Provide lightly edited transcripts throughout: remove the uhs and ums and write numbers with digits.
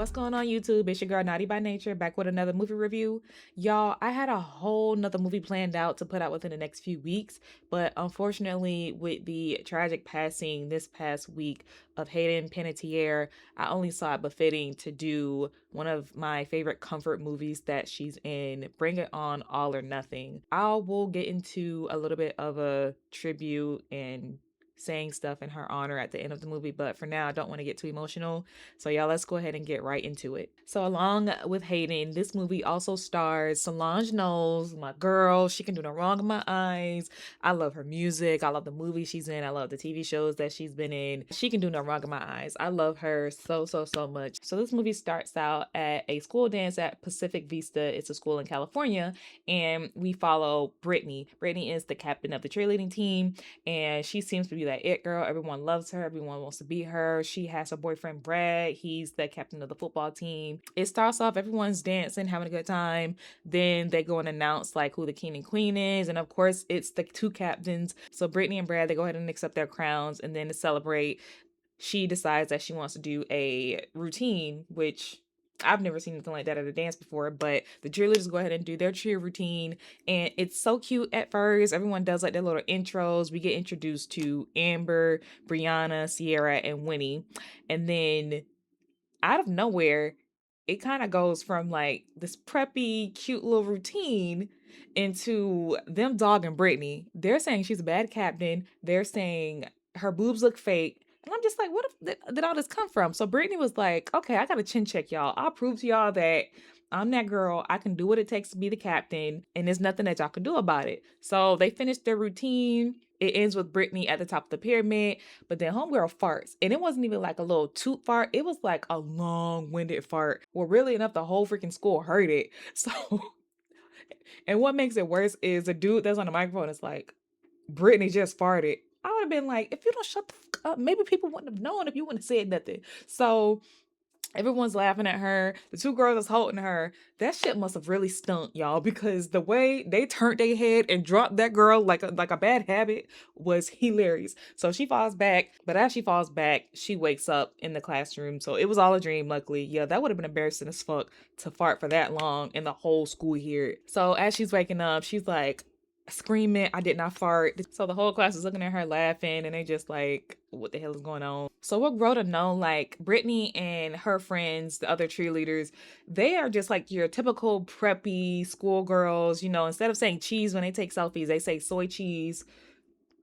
What's going on YouTube? It's your girl Nadi by Nature back with another movie review. Y'all, I had a whole nother movie planned out to put out within the next few weeks, but unfortunately with the tragic passing this past week of Hayden Panettiere, I only saw it befitting to do one of my favorite comfort movies that she's in, Bring It On All or Nothing. I will get into a little bit of a tribute and saying stuff in her honor at the end of the movie, but for now I don't want to get too emotional. So y'all, let's go ahead and get right into it. So along with Hayden, this movie also stars Solange Knowles, my girl. She can do no wrong in my eyes. I love her music. I love the movies she's in. I love the TV shows that she's been in. She can do no wrong in my eyes. I love her so much. So this movie starts out at a school dance at Pacific Vista. It's a school in California, and we follow Brittany. Brittany is the captain of the cheerleading team, and she seems to be that it girl. Everyone loves her. Everyone wants to be her. She has her boyfriend Brad. He's the captain of the football team. It starts off, everyone's dancing, having a good time. Then they go and announce like who the king and queen is. And of course, it's the two captains. So Brittany and Brad, they go ahead and accept their crowns. And then to celebrate, she decides that she wants to do a routine, which I've never seen anything like that at a dance before, but the cheerleaders go ahead and do their cheer routine, and it's so cute at first. Everyone does like their little intros. We get introduced to Amber, Brianna, Sierra, and Winnie, and then out of nowhere, it kind of goes from like this preppy, cute little routine into them dogging Brittany. They're saying she's a bad captain. They're saying her boobs look fake. And I'm just like, what did all this come from? So Brittany was like, okay, I got to chin check y'all. I'll prove to y'all that I'm that girl. I can do what it takes to be the captain, and there's nothing that y'all can do about it. So they finished their routine. It ends with Brittany at the top of the pyramid, but then homegirl farts. And it wasn't even like a little toot fart. It was like a long-winded fart. Well, really enough, the whole freaking school heard it. So, and what makes it worse is the dude that's on the microphone is like, Brittany just farted. I would have been like, if you don't shut the fuck up, maybe people wouldn't have known if you wouldn't have said nothing. So everyone's laughing at her. The two girls that's holding her, that shit must have really stunk, y'all, because the way they turned their head and dropped that girl like a bad habit was hilarious. So she falls back, but as she falls back, she wakes up in the classroom. So it was all a dream, luckily. Yeah, that would have been embarrassing as fuck to fart for that long and the whole school hear it. So as she's waking up, she's like, screaming, I did not fart. So the whole class is looking at her laughing, and they just like, what the hell is going on? So what grow to know, like Brittany and her friends, the other cheerleaders, they are just like your typical preppy schoolgirls. Instead of saying cheese when they take selfies, they say soy cheese.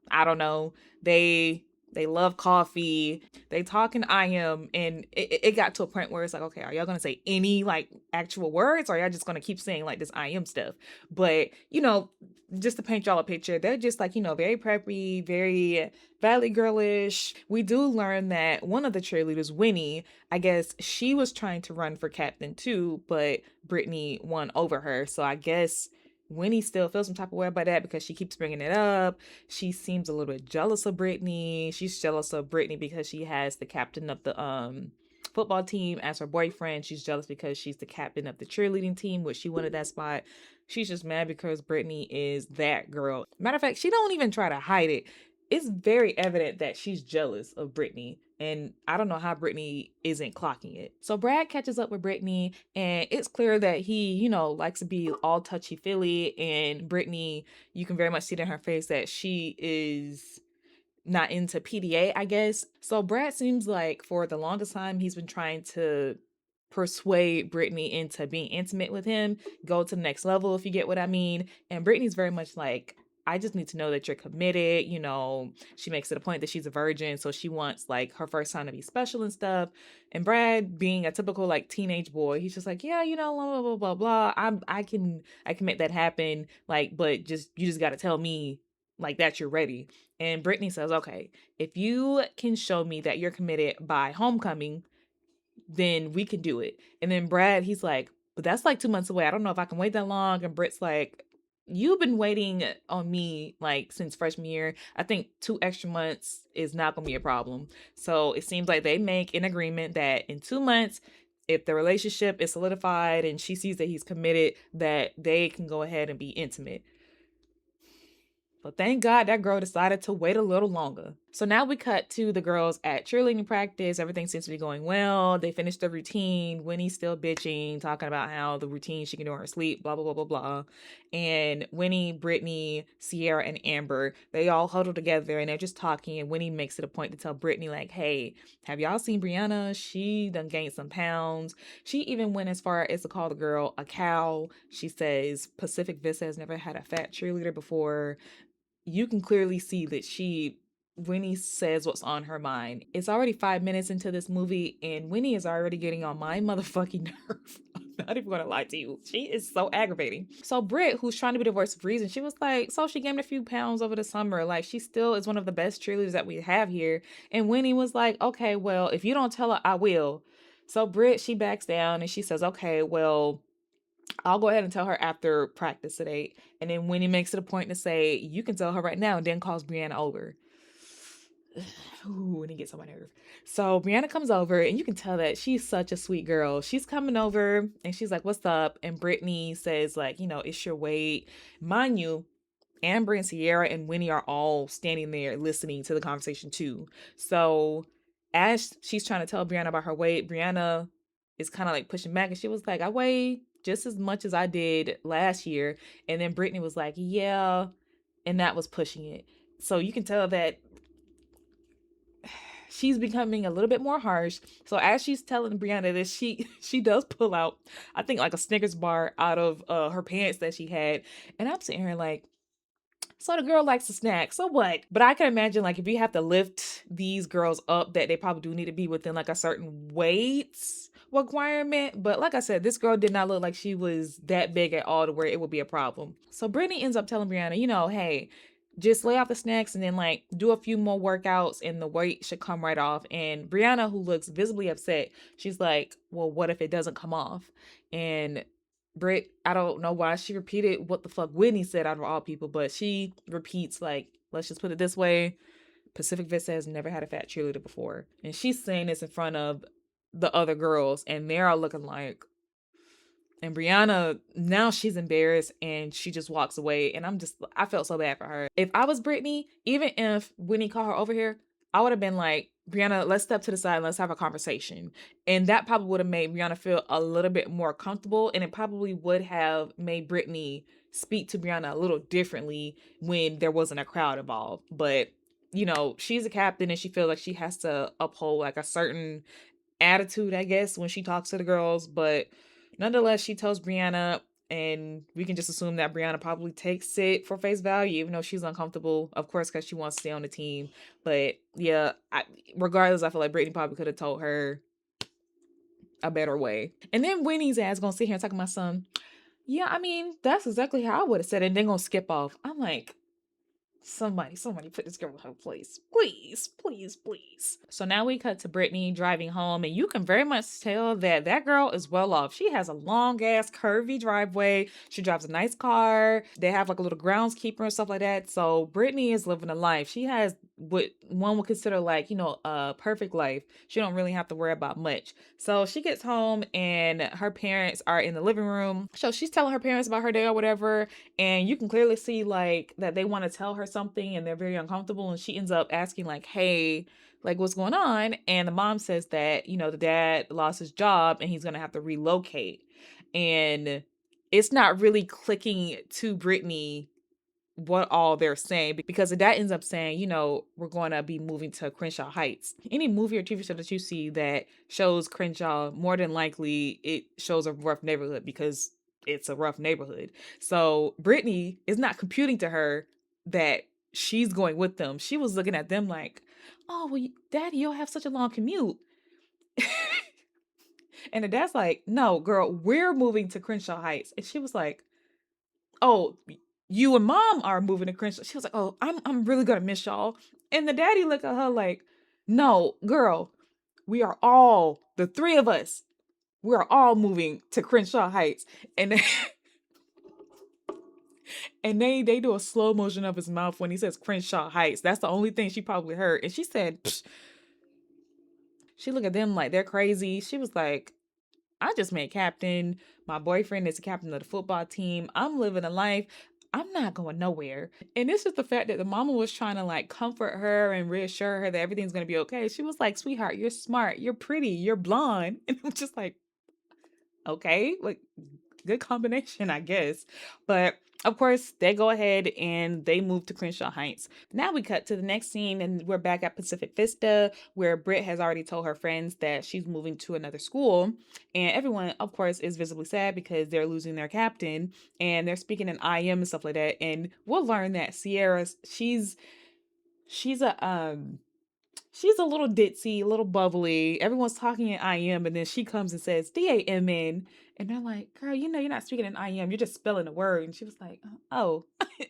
I don't know. They love coffee. They talk in I am, and it got to a point where it's like, okay, are y'all gonna say any like actual words, or are y'all just gonna keep saying like this I am stuff? But just to paint y'all a picture, they're just like, very preppy, very valley girlish. We do learn that one of the cheerleaders, Winnie, I guess she was trying to run for captain too, but Brittany won over her. So I guess Winnie still feels some type of way about that because she keeps bringing it up. She seems a little bit jealous of Brittany. She's jealous of Brittany because she has the captain of the football team as her boyfriend. She's jealous because she's the captain of the cheerleading team, which she wanted that spot. She's just mad because Brittany is that girl. Matter of fact, she don't even try to hide it. It's very evident that she's jealous of Brittany. And I don't know how Brittany isn't clocking it. So Brad catches up with Brittany, and it's clear that he, likes to be all touchy-feely. And Brittany, you can very much see it in her face that she is not into PDA, I guess. So Brad seems like for the longest time, he's been trying to persuade Brittany into being intimate with him, go to the next level, if you get what I mean. And Brittany's very much like, I just need to know that you're committed. She makes it a point that she's a virgin, so she wants like her first time to be special and stuff. And Brad, being a typical like teenage boy, he's just like, yeah, blah blah blah blah. I can make that happen. Like, but you just got to tell me like that you're ready. And Brittany says, okay, if you can show me that you're committed by homecoming, then we can do it. And then Brad, he's like, but that's like 2 months away. I don't know if I can wait that long. And Britt's like, you've been waiting on me like since freshman year. I think 2 extra months is not gonna be a problem. So it seems like they make an agreement that in 2 months, if the relationship is solidified and she sees that he's committed, that they can go ahead and be intimate. But thank God that girl decided to wait a little longer. So now we cut to the girls at cheerleading practice. Everything seems to be going well. They finished the routine. Winnie's still bitching, talking about how the routine she can do in her sleep, blah, blah, blah, blah, blah. And Winnie, Brittany, Sierra, and Amber, they all huddle together and they're just talking. And Winnie makes it a point to tell Brittany, like, hey, have y'all seen Brianna? She done gained some pounds. She even went as far as to call the girl a cow. She says Pacific Vista has never had a fat cheerleader before. You can clearly see that Winnie says what's on her mind. It's already 5 minutes into this movie, and Winnie is already getting on my motherfucking nerve. I'm not even gonna lie to you. She is so aggravating. So Britt, who's trying to be the voice of reason, she was like, so she gained a few pounds over the summer. Like, she still is one of the best cheerleaders that we have here. And Winnie was like, okay, well, if you don't tell her, I will. So Britt, she backs down and she says, okay, well, I'll go ahead and tell her after practice today. And then Winnie makes it a point to say, you can tell her right now, and then calls Brianna over. Ooh, and it gets on my nerve. So Brianna comes over, and you can tell that she's such a sweet girl. She's coming over, and she's like, what's up? And Brittany says, like, it's your weight. Mind you, Amber and Sierra and Winnie are all standing there listening to the conversation too. So as she's trying to tell Brianna about her weight, Brianna is kind of like pushing back, and she was like, I weigh just as much as I did last year. And then Brittany was like, yeah, and that was pushing it. So you can tell that she's becoming a little bit more harsh. So as she's telling Brianna this, she does pull out, I think, like a Snickers bar out of her pants that she had. And I'm sitting here like, so the girl likes a snack. So what? But I can imagine, like, if you have to lift these girls up, that they probably do need to be within like a certain weight requirement. But like I said, this girl did not look like she was that big at all to where it would be a problem. So Brittany ends up telling Brianna, hey, just lay off the snacks and then like do a few more workouts and the weight should come right off. And Brianna, who looks visibly upset, she's like, well, what if it doesn't come off? And Britt, I don't know why she repeated what the fuck Whitney said out of all people, but she repeats, like, let's just put it this way, Pacific Vista has never had a fat cheerleader before. And she's saying this in front of the other girls, and they're all looking like, and Brianna, now she's embarrassed and she just walks away. And I felt so bad for her. If I was Brittany, even if Whitney called her over here, I would have been like, Brianna, let's step to the side and let's have a conversation. And that probably would have made Brianna feel a little bit more comfortable. And it probably would have made Brittany speak to Brianna a little differently when there wasn't a crowd involved. But, she's a captain and she feels like she has to uphold like a certain attitude, I guess, when she talks to the girls. But nonetheless, she tells Brianna, and we can just assume that Brianna probably takes it for face value, even though she's uncomfortable, of course, because she wants to stay on the team. But yeah, regardless, I feel like Brittany probably could have told her a better way. And then Winnie's ass gonna sit here and talk to my son. Yeah, I mean, that's exactly how I would have said it. And then gonna skip off. I'm like, somebody put this girl in her place. Please, please, please. So now we cut to Brittany driving home, and you can very much tell that that girl is well off. She has a long ass curvy driveway. She drives a nice car. They have like a little groundskeeper and stuff like that. So Brittany is living a life. She has what one would consider like, a perfect life. She don't really have to worry about much. So she gets home and her parents are in the living room. So she's telling her parents about her day or whatever. And you can clearly see like that they want to tell her something and they're very uncomfortable. And she ends up asking like, hey, like what's going on? And the mom says that, the dad lost his job and he's going to have to relocate. And it's not really clicking to Brittany what all they're saying, because the dad ends up saying, we're going to be moving to Crenshaw Heights. Any movie or TV show that you see that shows Crenshaw, more than likely it shows a rough neighborhood because it's a rough neighborhood. So Brittany is not computing to her that she's going with them. She was looking at them like, oh, well, Daddy, you'll have such a long commute. And the dad's like, no, girl, we're moving to Crenshaw Heights. And she was like, oh, you and Mom are moving to Crenshaw. She was like, oh, I'm really gonna miss y'all. And the daddy looked at her like, no, girl, we are all, the three of us, we are all moving to Crenshaw Heights. And they, and they do a slow motion of his mouth when he says Crenshaw Heights. That's the only thing she probably heard. And she said, psh. She looked at them like they're crazy. She was like, I just made captain. My boyfriend is the captain of the football team. I'm living a life. I'm not going nowhere. And it's just the fact that the mama was trying to like comfort her and reassure her that everything's gonna be okay. She was like, sweetheart, you're smart, you're pretty, you're blonde. And I'm just like, okay, like good combination, I guess. But of course, they go ahead and they move to Crenshaw Heights. Now we cut to the next scene, and we're back at Pacific Vista, where Britt has already told her friends that she's moving to another school. And everyone, of course, is visibly sad because they're losing their captain and they're speaking in IM and stuff like that. And we'll learn that Sierra, she's a she's a little ditzy, a little bubbly. Everyone's talking in IM, and then she comes and says DAMN. And they're like, girl, you know, you're not speaking in IM. You're just spelling the word. And she was like, oh.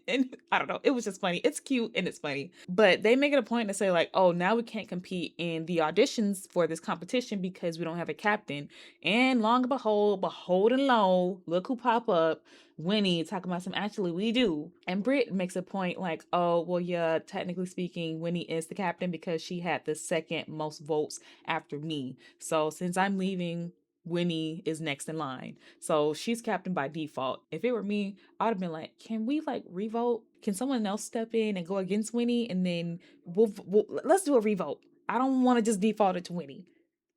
And I don't know. It was just funny. It's cute and it's funny. But they make it a point to say, like, oh, now we can't compete in the auditions for this competition because we don't have a captain. And long and behold and lo, look who pop up. Winnie talking about some actually we do. And Britt makes a point like, oh, well, yeah, technically speaking, Winnie is the captain because she had the second most votes after me. So since I'm leaving, Winnie is next in line. So she's captain by default. If it were me, I'd have been like, can we like revote? Can someone else step in and go against Winnie? And then let's do a revote. I don't want to just default it to Winnie.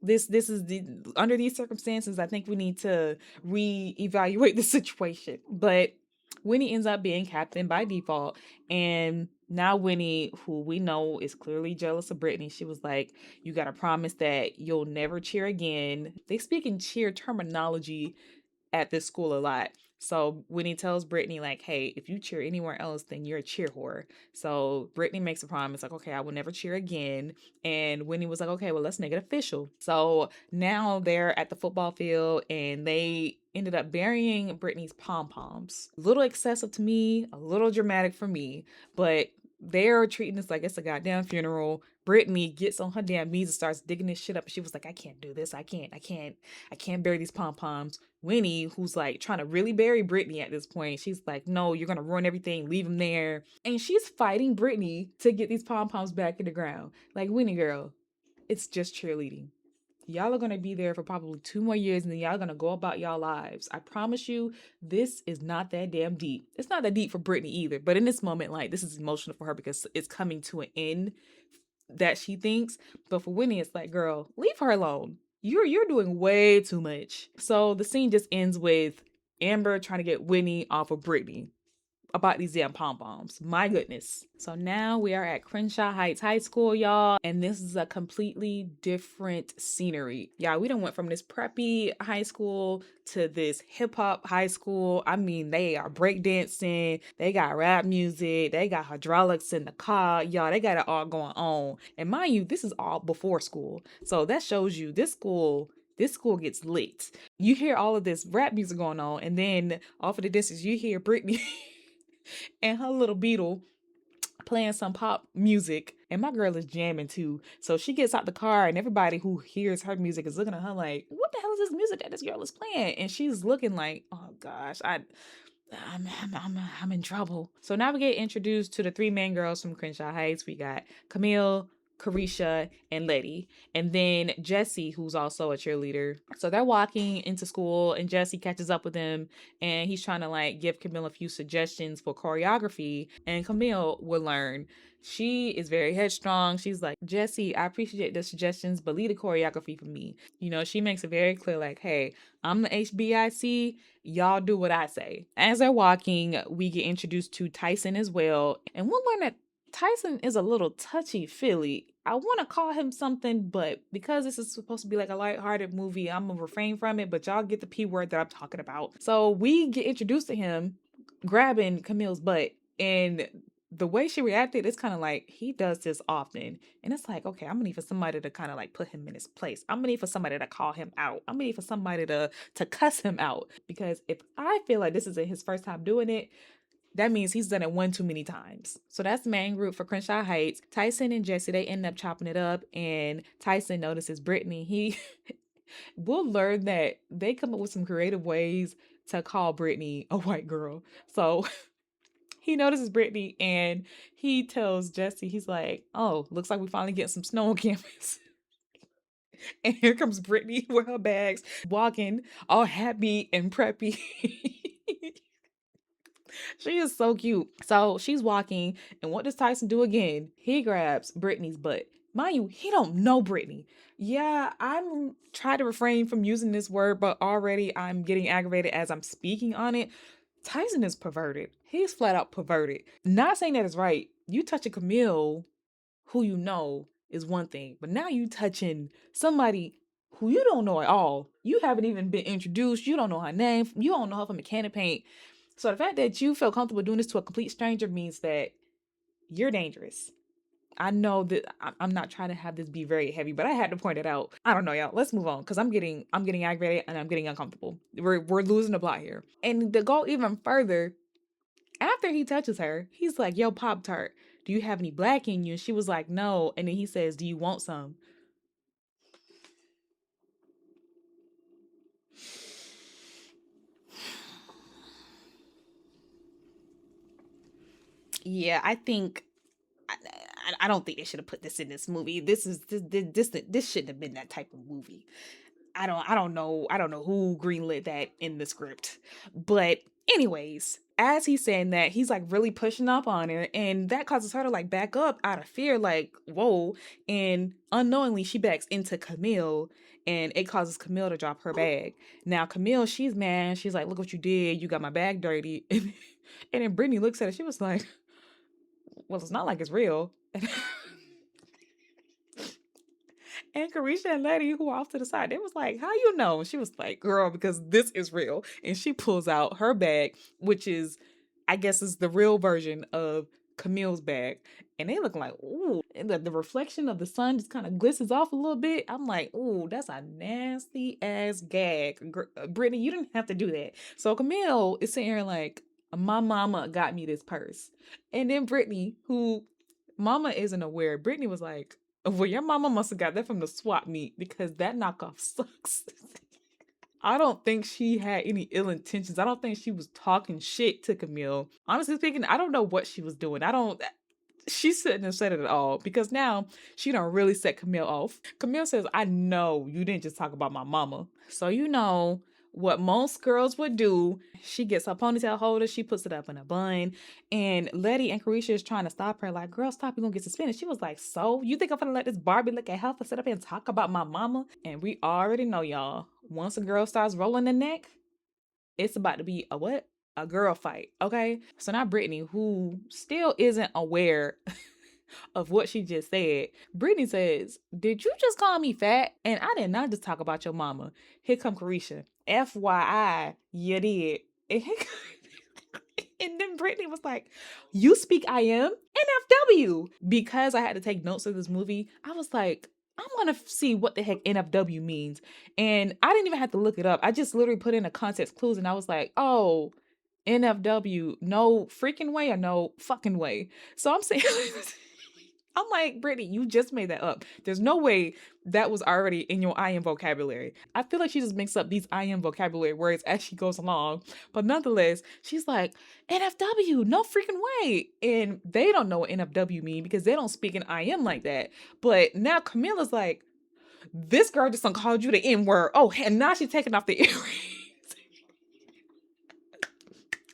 This is the under these circumstances, I think we need to reevaluate the situation. But Winnie ends up being captain by default, and now Winnie, who we know is clearly jealous of Brittany, she was like, you gotta promise that you'll never cheer again. They speak in cheer terminology at this school a lot. So when he tells Brittany, like, hey, if you cheer anywhere else, then you're a cheer whore. So Brittany makes a promise, like, okay, I will never cheer again. And Winnie was like, okay, well, let's make it official. So now they're at the football field and they ended up burying Brittany's pom poms. A little excessive to me, a little dramatic for me, but they're treating this like it's a goddamn funeral. Brittany gets on her damn knees and starts digging this shit up. She was like, I can't do this. I can't bury these pom poms. Winnie, who's like trying to really bury Brittany at this point, she's like, no, you're gonna ruin everything, leave him there. And she's fighting Brittany to get these pom poms back in the ground. Like, Winnie girl, it's just cheerleading. Y'all are gonna be there for probably 2 more years and then y'all gonna go about y'all lives. I promise you, this is not that damn deep. It's not that deep for Brittany either, but in this moment, like, this is emotional for her because it's coming to an end that she thinks. But for Winnie, it's like, girl, leave her alone. You're doing way too much. So the scene just ends with Amber trying to get Winnie off of Brittany about these damn pom poms. My goodness. So now we are at Crenshaw Heights High School, y'all, and this is a completely different scenery. Yeah, we done went from this preppy high school to this hip hop high school. I mean, they are breakdancing, they got rap music, they got hydraulics in the car, y'all. They got it all going on. And mind you, this is all before school, so that shows you this school gets lit. You hear all of this rap music going on, and then off of the distance, you hear Britney and her little beetle playing some pop music, and my girl is jamming too. So she gets out the car and everybody who hears her music is looking at her like, what the hell is this music that this girl is playing? And she's looking like, oh gosh, I'm in trouble. So now we get introduced to the three main girls from Crenshaw Heights. We got Camille, Carisha, and Letty. And then Jesse, who's also a cheerleader. So they're walking into school and Jesse catches up with them and he's trying to like give Camille a few suggestions for choreography. And Camille will learn. She is very headstrong. She's like, Jesse, I appreciate the suggestions, but lead the choreography for me. You know, she makes it very clear, like, hey, I'm the HBIC. Y'all do what I say. As they're walking, we get introduced to Tyson as well. And we'll learn that Tyson is a little touchy feely. I want to call him something, but because this is supposed to be like a lighthearted movie, I'm gonna refrain from it. But y'all get the P word that I'm talking about. So we get introduced to him grabbing Camille's butt, and the way she reacted, it's kind of like he does this often. And it's like, okay, I'm gonna need for somebody to kind of like put him in his place. I'm gonna need for somebody to call him out. I'm gonna need for somebody to cuss him out. Because if I feel like this isn't his first time doing it, that means he's done it one too many times. So that's the main group for Crenshaw Heights. Tyson and Jesse, they end up chopping it up, and Tyson notices Brittany. He will learn that they come up with some creative ways to call Brittany a white girl. So he notices Brittany and he tells Jesse, he's like, oh, looks like we finally get some snow on campus. And here comes Brittany with her bags, walking all happy and preppy. She is so cute. So she's walking, and what does Tyson do again? He grabs Brittany's butt. Mind you, he don't know Brittany. Yeah, I'm trying to refrain from using this word, but already I'm getting aggravated as I'm speaking on it. Tyson is perverted. He's flat out perverted. Not saying that is right. You touch a Camille who you know is one thing, but now you touching somebody who you don't know at all. You haven't even been introduced. You don't know her name. You don't know her from a can of paint. So the fact that you feel comfortable doing this to a complete stranger means that you're dangerous. I know that I'm not trying to have this be very heavy, but I had to point it out. I don't know, y'all. Let's move on because I'm getting aggravated and I'm getting uncomfortable. We're losing the plot here. And to go even further, after he touches her, he's like, "Yo, Pop Tart, do you have any black in you?" And she was like, "No." And then he says, "Do you want some?" Yeah, I think I don't think they should have put this in this movie. This shouldn't have been that type of movie. I don't know who greenlit that in the script. But anyways, as he's saying that, he's like really pushing up on her, and that causes her to like back up out of fear, like, whoa. And unknowingly she backs into Camille, and it causes Camille to drop her bag. Now Camille, she's mad. She's like, "Look what you did. You got my bag dirty." And then Brittany looks at her. She was like, "Well, it's not like it's real." And Carisha and Letty, who are off to the side, they was like, "How you know?" She was like, "Girl, because this is real." And she pulls out her bag, which is, I guess, is the real version of Camille's bag. And they look like, ooh, and the reflection of the sun just kind of glistens off a little bit. I'm like, ooh, that's a nasty ass gag. Brittany, you didn't have to do that. So Camille is sitting here like, my mama got me this purse. And then Brittany, who mama isn't aware, Brittany was like, "Well, your mama must have got that from the swap meet because that knockoff sucks." I don't think she had any ill intentions. I don't think she was talking shit to Camille. Honestly speaking, I don't know what she was doing. I don't. She shouldn't have said it at all because now she don't really set Camille off. Camille says, "I know you didn't just talk about my mama." So you know what most girls would do. She gets her ponytail holder, she puts it up in a bun, and Letty and Carisha is trying to stop her, like, "Girl, stop, you're gonna get suspended." She was like, "So you think I'm gonna let this Barbie look at her for sit up here and talk about my mama?" And we already know, y'all, once a girl starts rolling the neck, it's about to be a what? A girl fight, okay? So now Brittany, who still isn't aware of what she just said, Brittany says, "Did you just call me fat?" And I did not just talk about your mama. Here come Carisha. FYI, you did. And, and then Brittany was like, "You speak I am NFW." Because I had to take notes of this movie, I was like, I'm gonna see what the heck NFW means. And I didn't even have to look it up. I just literally put in a context clues and I was like, oh, NFW, no freaking way or no fucking way. So I'm saying, I'm like, Brittany, you just made that up. There's no way that was already in your I am vocabulary. I feel like she just makes up these I am vocabulary words as she goes along. But nonetheless, she's like, NFW, no freaking way. And they don't know what NFW mean because they don't speak in I am like that. But now Camilla's like, this girl just done called you the N word. Oh, and now she's taking off the earrings.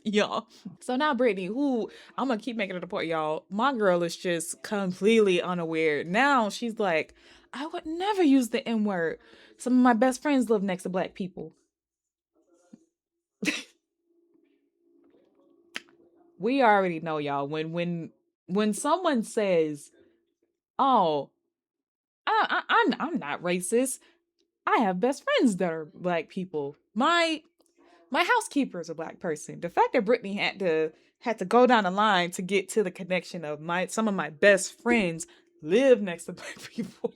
Y'all. So now Brittany, who I'm gonna keep making it a point, y'all. My girl is just completely unaware. Now she's like, I would never use the N word. Some of my best friends live next to black people. We already know, y'all. When someone says, "Oh, I'm not racist. I have best friends that are black people. My housekeeper is a black person." The fact that Brittany had to go down the line to get to the connection of my some of my best friends live next to black people.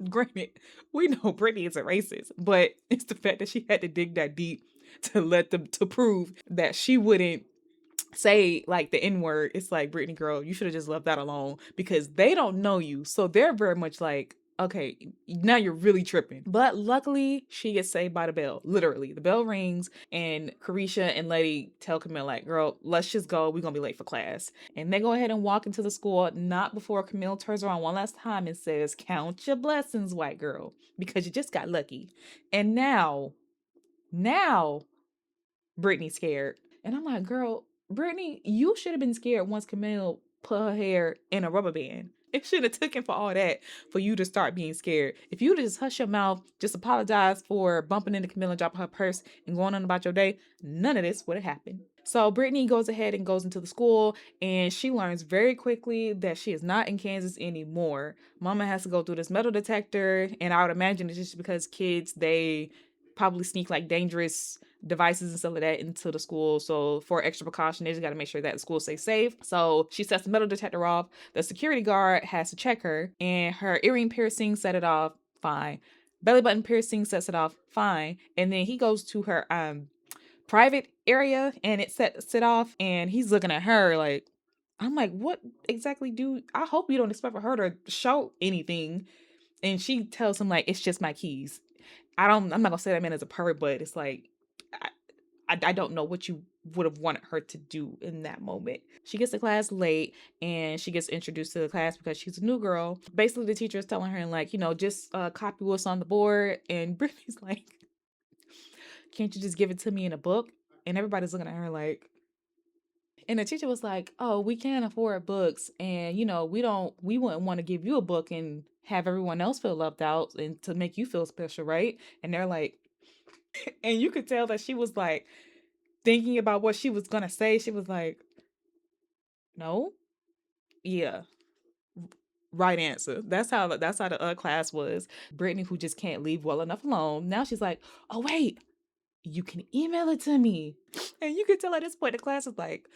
Granted, we know Brittany is a racist, but it's the fact that she had to dig that deep to let them to prove that she wouldn't say like the N word. It's like, Brittany girl, you should have just left that alone because they don't know you. So they're very much like, okay, now you're really tripping. But luckily, she gets saved by the bell. Literally, the bell rings, and Carisha and Letty tell Camille, like, girl, let's just go. We're going to be late for class. And they go ahead and walk into the school, not before Camille turns around one last time and says, "Count your blessings, white girl, because you just got lucky." And now, Brittany's scared. And I'm like, girl, Brittany, you should have been scared once Camille put her hair in a rubber band. It should have taken for all that for you to start being scared. If you just hush your mouth, just apologize for bumping into Camille and dropping her purse and going on about your day, none of this would have happened. So Brittany goes ahead and goes into the school, and she learns very quickly that she is not in Kansas anymore. Mama has to go through this metal detector, and I would imagine it's just because kids, they probably sneak like dangerous devices and stuff like that into the school. So for extra precaution, they just got to make sure that the school stays safe. So she sets the metal detector off. The security guard has to check her, and her earring piercing set it off. Fine. Belly button piercing sets it off. Fine. And then he goes to her private area, and it sets it off. And he's looking at her like, I'm like, what exactly do I hope you don't expect for her to show anything? And she tells him like, it's just my keys. I'm not gonna say that man is a pervert, but it's like I, I don't know what you would have wanted her to do in that moment. She gets to class late, and she gets introduced to the class because she's a new girl. Basically, the teacher is telling her like, just copy what's on the board. And Brittany's like, can't you just give it to me in a book? And everybody's looking at her like, and the teacher was like, oh, we can't afford books, and we wouldn't want to give you a book and have everyone else feel left out and to make you feel special, right? And they're like, and you could tell that she was like thinking about what she was gonna say. She was like, no, yeah, right answer. That's how the class was. Brittany, who just can't leave well enough alone, now she's like, oh wait, you can email it to me. And you can tell at this point the class is like,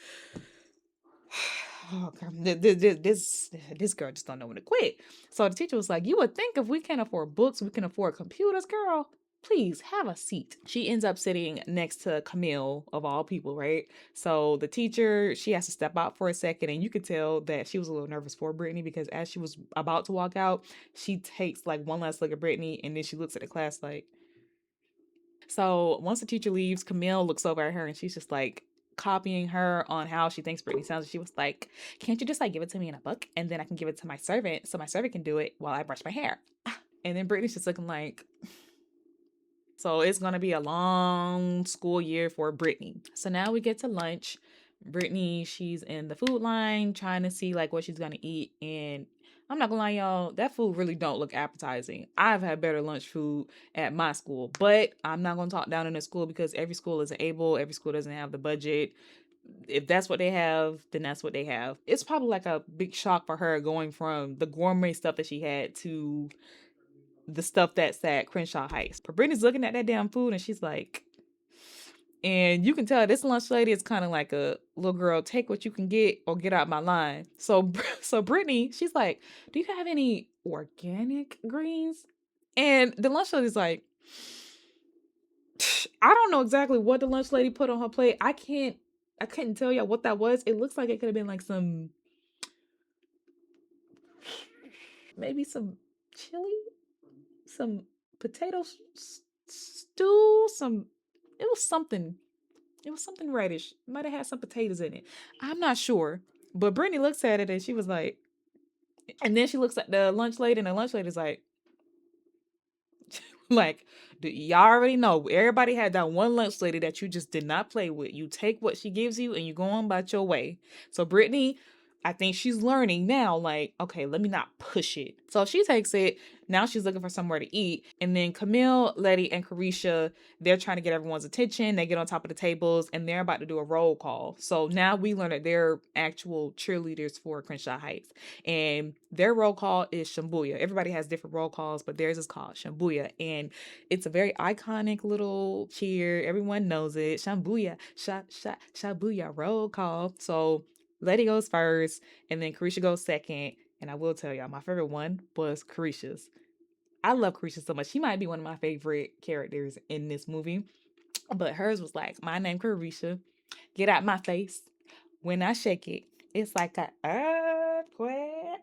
oh God, this girl just don't know when to quit. So the teacher was like, you would think if we can't afford books, we can afford computers, girl. Please have a seat. She ends up sitting next to Camille, of all people, right? So the teacher, she has to step out for a second, and you could tell that she was a little nervous for Brittany, because as she was about to walk out, she takes like one last look at Brittany, and then she looks at the class like. So once the teacher leaves, Camille looks over at her, and she's just like copying her on how she thinks Brittany sounds. She was like, can't you just like give it to me in a book, and then I can give it to my servant so my servant can do it while I brush my hair? And then Brittany's just looking like, so it's gonna be a long school year for Brittany. So now we get to lunch. Brittany, she's in the food line trying to see like what she's gonna eat. And I'm not gonna lie, y'all, that food really don't look appetizing. I've had better lunch food at my school, but I'm not gonna talk down in the school because every school isn't able, every school doesn't have the budget. If that's what they have, then that's what they have. It's probably like a big shock for her going from the gourmet stuff that she had to the stuff that's at Crenshaw Heights. But Brittany's looking at that damn food, and she's like, and you can tell this lunch lady is kind of like a little girl, take what you can get or get out my line. So so Brittany, she's like, do you have any organic greens? And the lunch lady's like, I don't know exactly what the lunch lady put on her plate. I couldn't tell y'all what that was. It looks like it could have been like maybe some chili, some potato stew, it was something. It was something reddish. Might have had some potatoes in it. I'm not sure. But Brittany looks at it, and she was like, and then she looks at the lunch lady, and the lunch lady's like, like, y'all already know. Everybody had that one lunch lady that you just did not play with. You take what she gives you, and you go on about your way. So Brittany, I think she's learning now, like, okay, let me not push it. So she takes it. Now she's looking for somewhere to eat. And then Camille, Letty, and Carisha, they're trying to get everyone's attention. They get on top of the tables, and they're about to do a roll call. So now we learn that they're actual cheerleaders for Crenshaw Heights. And their roll call is Shambuya. Everybody has different roll calls, but theirs is called Shambuya. And it's a very iconic little cheer. Everyone knows it. Shambuya, Shabuya, roll call. So Letty goes first, and then Carisha goes second. And I will tell y'all, my favorite one was Carisha's. I love Carisha so much. She might be one of my favorite characters in this movie. But hers was like, my name Carisha. Get out my face. When I shake it, it's like a earthquake.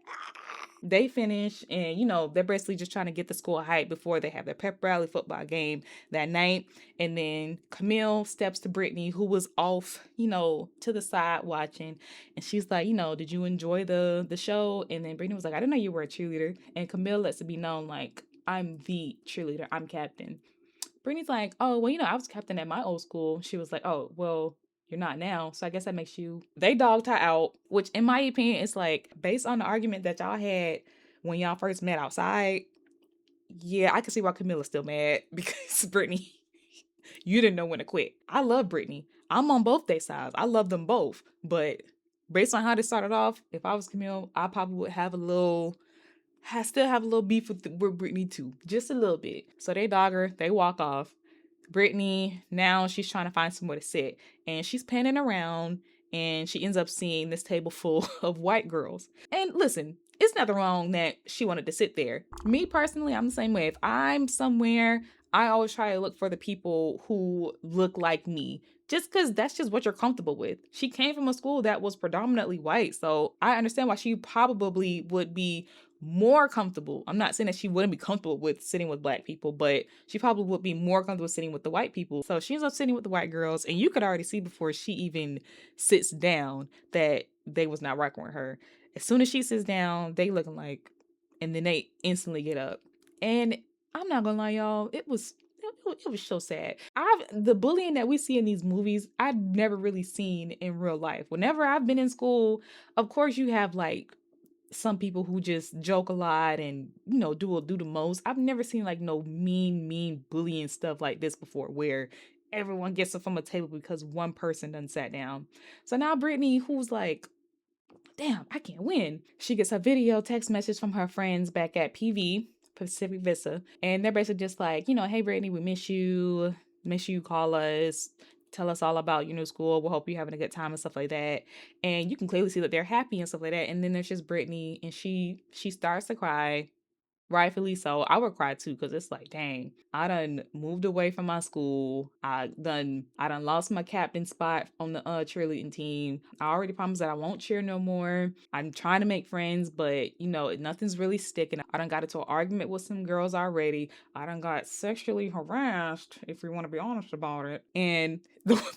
They finish, and they're basically just trying to get the school hype before they have their pep rally football game that night. And then Camille steps to Brittany, who was off, to the side watching, and she's like, did you enjoy the show? And then Brittany was like, I didn't know you were a cheerleader. And Camille lets it be known, like, I'm the cheerleader, I'm captain. Brittany's like, oh, well, I was captain at my old school. She was like, oh, well, You're not now. So I guess that makes you. They dogged her out, which in my opinion is like based on the argument that y'all had when y'all first met outside. Yeah, I can see why Camilla's still mad because Brittany, you didn't know when to quit. I love Brittany. I'm on both their sides. I love them both. But based on how they started off, if I was Camille, I probably would have a little I still have a little beef with Brittany too, just a little bit. So they dog her, they walk off. Brittany, now she's trying to find somewhere to sit, and she's panning around, and she ends up seeing this table full of white girls. And listen, it's nothing wrong that she wanted to sit there. Me personally, I'm the same way. If I'm somewhere, I always try to look for the people who look like me. Just because that's just what you're comfortable with. She came from a school that was predominantly white, so I understand why she probably would be more comfortable. I'm not saying that she wouldn't be comfortable with sitting with black people, but she probably would be more comfortable sitting with the white people. So she ends up sitting with the white girls, and you could already see before she even sits down that they was not rocking with her. As soon as she sits down, they looking like, and then they instantly get up. And I'm not gonna lie, y'all, it was so sad. The bullying that we see in these movies, I've never really seen in real life. Whenever I've been in school, of course you have like some people who just joke a lot and do the most. I've never seen like no mean bullying stuff like this before where everyone gets up from a table because one person done sat down. So now Brittany, who's like, damn, I can't win. She gets a video text message from her friends back at PV, Pacific Vista, and they're basically just like, hey Brittany, we miss you. Make sure you call us. Tell us all about your new school. We'll hope you're having a good time and stuff like that. And you can clearly see that they're happy and stuff like that. And then there's just Brittany, and she starts to cry. Rightfully so. I would cry too, because it's like, dang, I done moved away from my school. I done lost my captain spot on the cheerleading team. I already promised that I won't cheer no more. I'm trying to make friends, but nothing's really sticking. I done got into an argument with some girls already. I done got sexually harassed, if we want to be honest about it. And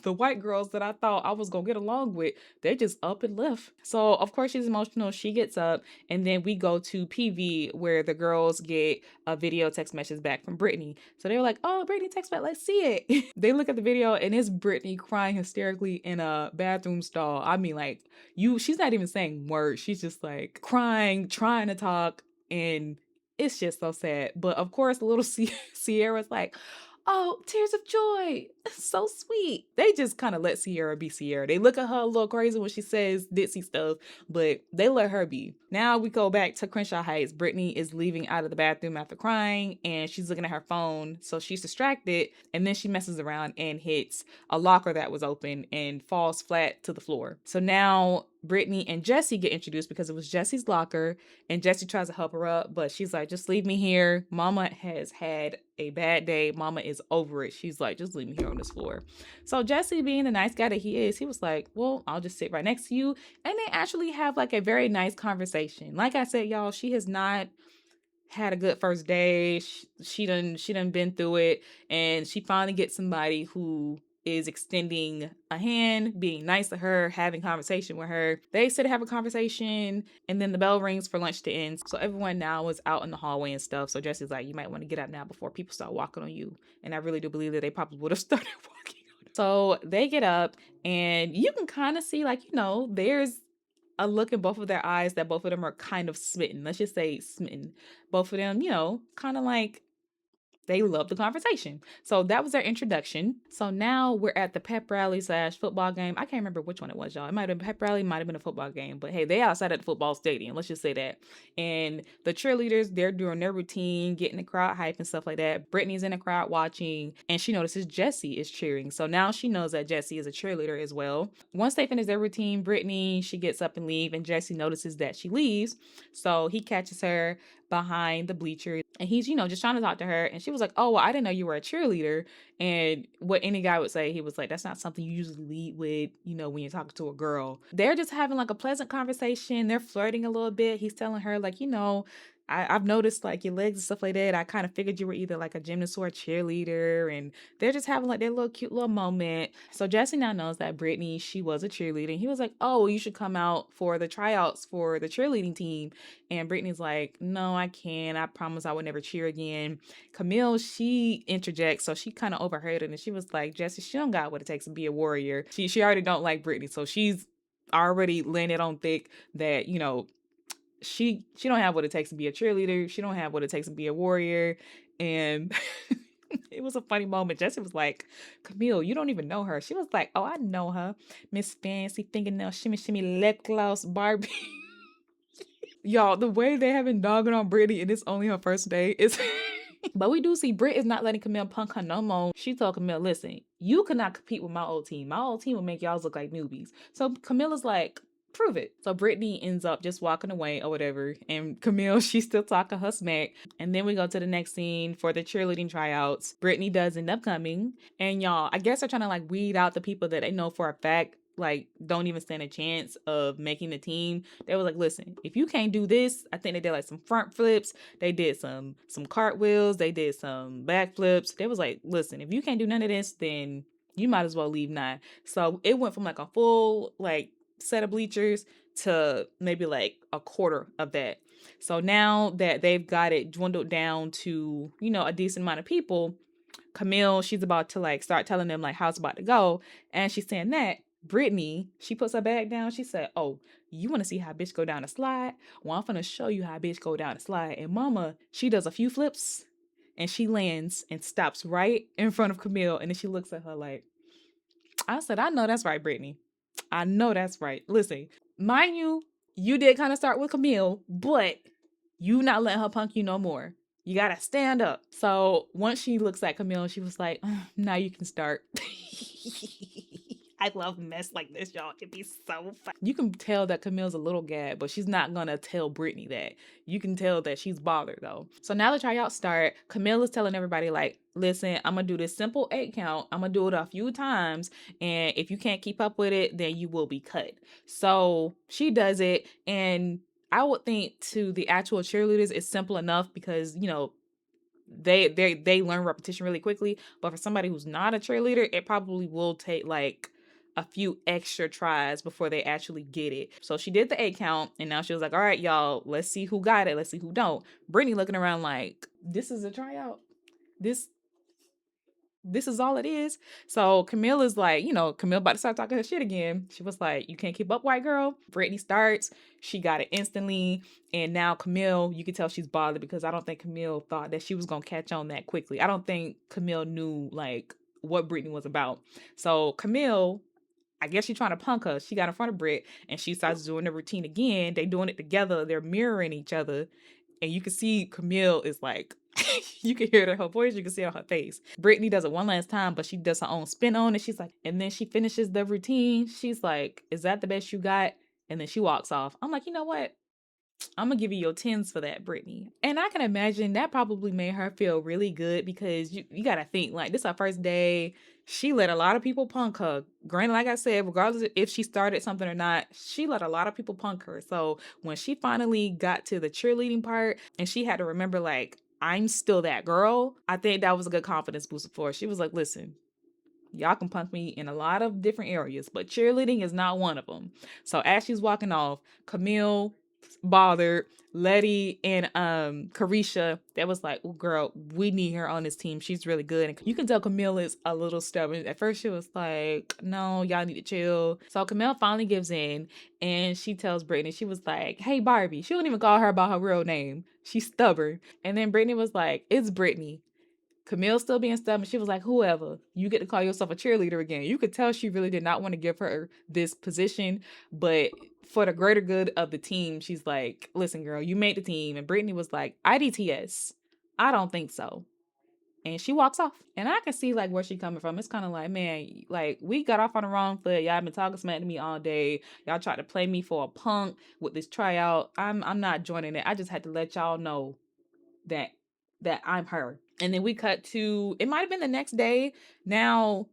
the white girls that I thought I was gonna get along with, they just up and left. So of course she's emotional. She gets up, and then we go to PV where the girls get a video text message back from Brittany. So they were like, oh, Brittany text back, let's see it. They look at the video, and it's Brittany crying hysterically in a bathroom stall. I mean, like, she's not even saying words. She's just like crying, trying to talk, and it's just so sad. But of course, little Sierra's like, oh, tears of joy. So sweet. They just kind of let Sierra be Sierra. They look at her a little crazy when she says ditzy stuff, but they let her be. Now we go back to Crenshaw Heights. Brittany is leaving out of the bathroom after crying, and she's looking at her phone. So she's distracted, and then she messes around and hits a locker that was open and falls flat to the floor. So now Brittany and Jessie get introduced because it was Jessie's locker, and Jessie tries to help her up, but she's like, just leave me here. Mama has had a bad day. Mama is over it. She's like, just leave me here on this floor. So Jessie, being the nice guy that he is, he was like, well, I'll just sit right next to you. And they actually have like a very nice conversation. Like I said, y'all, she has not had a good first day. She done been through it, and she finally gets somebody who is extending a hand, being nice to her, having conversation with her. They sit to have a conversation, and then the bell rings for lunch to end. So everyone now is out in the hallway and stuff. So Jesse's like, you might want to get up now before people start walking on you. And I really do believe that they probably would have started walking on her. So they get up, and you can kind of see, like, there's a look in both of their eyes that both of them are kind of smitten. Let's just say smitten. Both of them, kind of like they love the conversation. So that was their introduction. So now we're at the pep rally / football game. I can't remember which one it was, y'all. It might have been pep rally, might have been a football game. But hey, they outside at the football stadium. Let's just say that. And the cheerleaders, they're doing their routine, getting the crowd hype and stuff like that. Brittany's in the crowd watching, and she notices Jessie is cheering. So now she knows that Jessie is a cheerleader as well. Once they finish their routine, Brittany, she gets up and leave, and Jessie notices that she leaves. So he catches her behind the bleachers, and he's just trying to talk to her, and she was like, oh, well, I didn't know you were a cheerleader. And what any guy would say, he was like, that's not something you usually lead with, when you're talking to a girl. They're just having like a pleasant conversation. They're flirting a little bit. He's telling her like, I've noticed like your legs and stuff like that. I kind of figured you were either like a gymnast or a cheerleader, and they're just having like their little cute little moment. So Jesse now knows that Brittany, she was a cheerleader. And he was like, "Oh, well, you should come out for the tryouts for the cheerleading team." And Brittany's like, "No, I can't. I promise I would never cheer again." Camille, she interjects, so she kind of overheard it, and she was like, "Jesse, she don't got what it takes to be a warrior. She already don't like Brittany, so she's already laying it on thick that she don't have what it takes to be a cheerleader. She don't have what it takes to be a warrior." And it was a funny moment. Jesse was like, "Camille, you don't even know her." She was like, "Oh, I know her. Miss Fancy Fingernail Shimmy Shimmy Lip Gloss Barbie." Y'all, the way they have been dogging on Brittany and it's only her first day is but we do see Britt is not letting Camille punk her no more. She told Camille, "Listen, you cannot compete with my old team. My old team will make y'all look like newbies." So Camilla's like, "Prove it." So Brittany ends up just walking away or whatever. And Camille, she's still talking her smack. And then we go to the next scene for the cheerleading tryouts. Brittany does end up coming. And y'all, I guess they're trying to like weed out the people that they know for a fact like don't even stand a chance of making the team. They were like, "Listen, if you can't do this," I think they did like some front flips, they did some cartwheels, they did some back flips. They was like, "Listen, if you can't do none of this, then you might as well leave now." So it went from like a full like set of bleachers to maybe like a quarter of that. So now that they've got it dwindled down to, a decent amount of people, Camille, she's about to like start telling them like how it's about to go. And she's saying that Brittany, she puts her bag down. She said, "Oh, you want to see how bitch go down a slide? Well, I'm gonna show you how bitch go down a slide." And mama, she does a few flips and she lands and stops right in front of Camille. And then she looks at her like, I said, "I know that's right, Brittany. I know that's right. Listen, mind you, you did kind of start with Camille, but you not letting her punk you no more. You gotta stand up." So once she looks at Camille, she was like, "Now you can start." I love mess like this, y'all. It'd be so fun. You can tell that Camille's a little gag, but she's not gonna tell Brittany that. You can tell that she's bothered though. So now the tryouts start. Camille is telling everybody, like, "Listen, I'm gonna do this simple 8 count. I'm gonna do it a few times. And if you can't keep up with it, then you will be cut." So she does it. And I would think to the actual cheerleaders, it's simple enough because, they learn repetition really quickly. But for somebody who's not a cheerleader, it probably will take like a few extra tries before they actually get it. So she did the 8 count, and now she was like, "All right, y'all, let's see who got it. Let's see who don't." Brittany looking around like, "This is a tryout. This this is all it is." So Camille is like, Camille about to start talking her shit again. She was like, "You can't keep up, white girl." Brittany starts. She got it instantly. And now Camille, you can tell she's bothered because I don't think Camille thought that she was going to catch on that quickly. I don't think Camille knew like what Brittany was about. So Camille, I guess she's trying to punk her. She got in front of Britt and she starts doing the routine again. They doing it together. They're mirroring each other. And you can see Camille is like, you can hear it in her voice, you can see it on her face. Brittany does it one last time, but she does her own spin on it. She's like, and then she finishes the routine. She's like, "Is that the best you got?" And then she walks off. I'm like, you know what? I'm gonna give you your tens for that, Brittany. And I can imagine that probably made her feel really good because you gotta think like this is her first day. She let a lot of people punk her. Granted, like I said, regardless if she started something or not, she let a lot of people punk her. So when she finally got to the cheerleading part and she had to remember like, "I'm still that girl," I think that was a good confidence booster for her. She was like, "Listen, y'all can punk me in a lot of different areas, but cheerleading is not one of them." So as she's walking off, Camille bothered, Letty and Carisha, that was like, "Oh girl, we need her on this team. She's really good." And you can tell Camille is a little stubborn. At first she was like, "No, y'all need to chill." So Camille finally gives in and she tells Brittany, she was like, "Hey Barbie." She wouldn't even call her by her real name. She's stubborn. And then Brittany was like, "It's Brittany." Camille still being stubborn. She was like, "Whoever, you get to call yourself a cheerleader again." You could tell she really did not want to give her this position, but for the greater good of the team, she's like, "Listen, girl, you made the team." And Brittany was like, "IDTS, I don't think so." And she walks off. And I can see like where she coming from. It's kind of like, man, like we got off on the wrong foot. Y'all been talking smack to me all day. Y'all tried to play me for a punk with this tryout. I'm not joining it. I just had to let y'all know that I'm her. And then we cut to, it might have been the next day. Now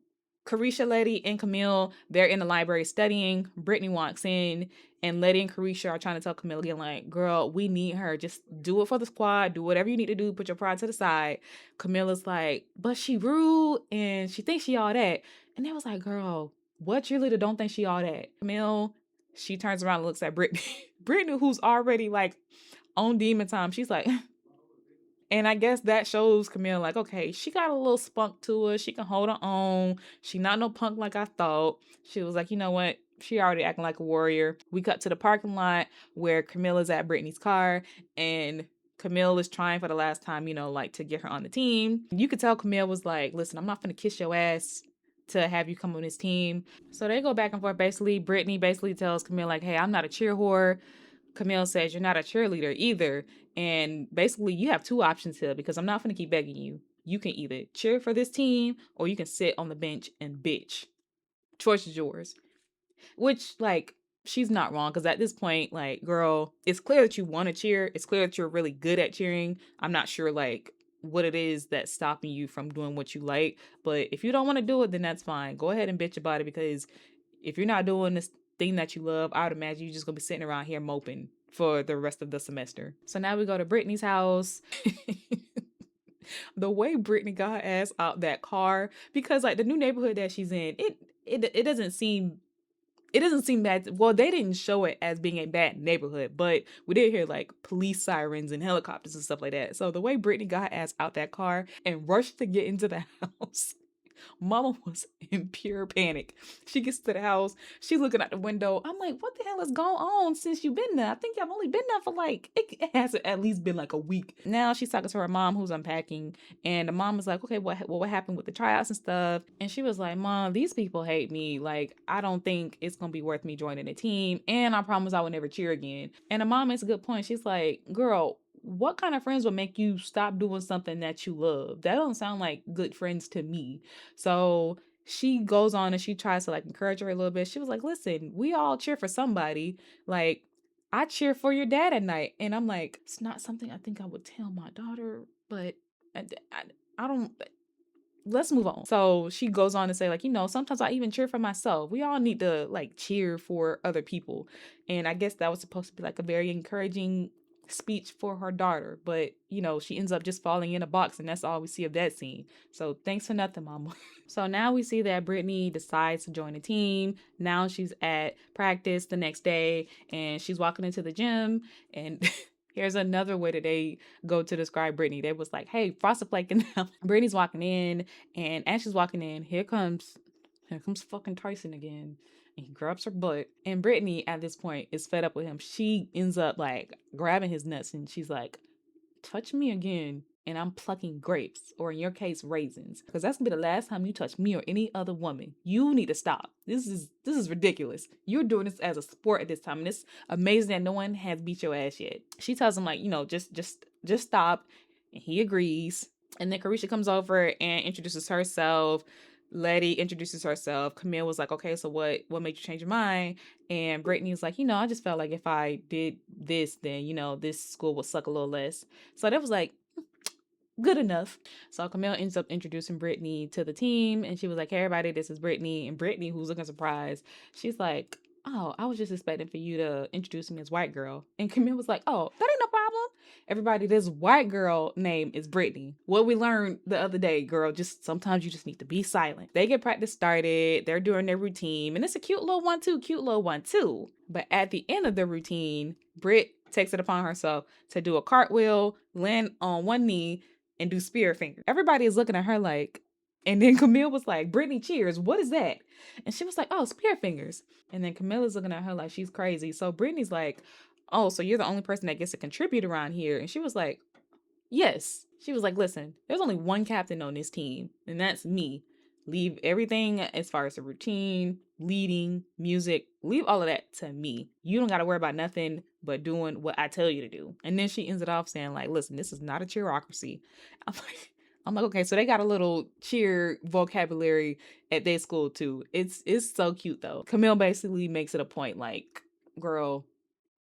Carisha, Letty, and Camille, they're in the library studying. Brittany walks in, and Letty and Carisha are trying to tell Camille again, like, girl, we need her. Just do it for the squad. Do whatever you need to do. Put your pride to the side. Camilla's like, but she rude, and she thinks she all that. And they was like, girl, what cheerleader don't think she all that? Camille, she turns around and looks at Brittany. Brittany, who's already, like, on demon time, she's like, and I guess that shows Camille, like, okay, she got a little spunk to her. She can hold her own. She not no punk like I thought. She was like, you know what? She already acting like a warrior. We cut to the parking lot where Camilla's at Brittany's car, and Camille is trying for the last time, like to get her on the team. You could tell Camille was like, listen, I'm not gonna kiss your ass to have you come on this team. So they go back and forth. Basically, Brittany basically tells Camille, like, hey, I'm not a cheer whore. Camille says, you're not a cheerleader either. And basically, you have two options here because I'm not going to keep begging you. You can either cheer for this team or you can sit on the bench and bitch. Choice is yours. Which, like, she's not wrong because at this point, like, girl, it's clear that you want to cheer. It's clear that you're really good at cheering. I'm not sure, like, what it is that's stopping you from doing what you like. But if you don't want to do it, then that's fine. Go ahead and bitch about it because if you're not doing this thing that you love, I would imagine you're just gonna be sitting around here moping for the rest of the semester. So now we go to Brittany's house. The way Brittany got her ass out that car, because like the new neighborhood that she's in, it doesn't seem bad. Well, they didn't show it as being a bad neighborhood, but we did hear like police sirens and helicopters and stuff like that. So the way Brittany got her ass out that car and rushed to get into the house, Mama was in pure panic. She gets to the house. She's looking out the window. I'm like, what the hell has gone on since you've been there? I think I've only been there for like, it has at least been like a week. Now she's talking to her mom who's unpacking. And the mom was like, okay, what happened with the tryouts and stuff? And she was like, Mom, these people hate me. Like, I don't think it's going to be worth me joining the team. And I promise I will never cheer again. And the mom makes a good point. She's like, girl, what kind of friends would make you stop doing something that you love? That don't sound like good friends to me. So she goes on and she tries to like encourage her a little bit. She was like, listen, we all cheer for somebody. Like, I cheer for your dad at night. And I'm like, it's not something I think I would tell my daughter, but I don't, let's move on. So she goes on to say, like, sometimes I even cheer for myself. We all need to like cheer for other people. And I guess that was supposed to be like a very encouraging speech for her daughter. But, she ends up just falling in a box, and that's all we see of that scene. So thanks for nothing, Mama. So now we see that Brittany decides to join a team. Now she's at practice the next day, and she's walking into the gym, and here's another way that they go to describe Brittany. They was like, hey, frosted flake. And Brittany's walking in, and as she's walking in, here comes fucking Tyson again. And he grabs her butt. And Brittany, at this point, is fed up with him. She ends up, like, grabbing his nuts, and she's like, touch me again, and I'm plucking grapes, or in your case, raisins. Because that's gonna be the last time you touch me or any other woman. You need to stop. This is ridiculous. You're doing this as a sport at this time, and it's amazing that no one has beat your ass yet. She tells him, like, just stop, and he agrees. And then Carisha comes over and introduces herself. Letty introduces herself. Camille was like, okay, so what made you change your mind? And Brittany's like, I just felt like if I did this, then, this school would suck a little less. So that was like, good enough. So Camille ends up introducing Brittany to the team, and she was like, hey, everybody, this is Brittany. And Brittany, who's looking surprised, she's like, oh, I was just expecting for you to introduce me as white girl. And Camille was like, oh, that ain't no problem. Everybody, this white girl name is Brittany. What we learned the other day, girl, just sometimes you just need to be silent. They get practice started. They're doing their routine, and it's a cute little 1-2. But at the end of the routine, Britt takes it upon herself to do a cartwheel, land on one knee, and do spear fingers. Everybody is looking at her like, and then Camille was like, Brittany, cheers. What is that? And she was like, oh, spear fingers. And then Camilla's looking at her like she's crazy. So Brittany's like, oh, so you're the only person that gets to contribute around here. And she was like, yes. She was like, listen, there's only one captain on this team, and that's me. Leave everything as far as the routine, leading, music, leave all of that to me. You don't got to worry about nothing but doing what I tell you to do. And then she ends it off saying, like, listen, this is not a cheerocracy. I'm like, okay, so they got a little cheer vocabulary at their school too. It's so cute though. Camille basically makes it a point like, girl,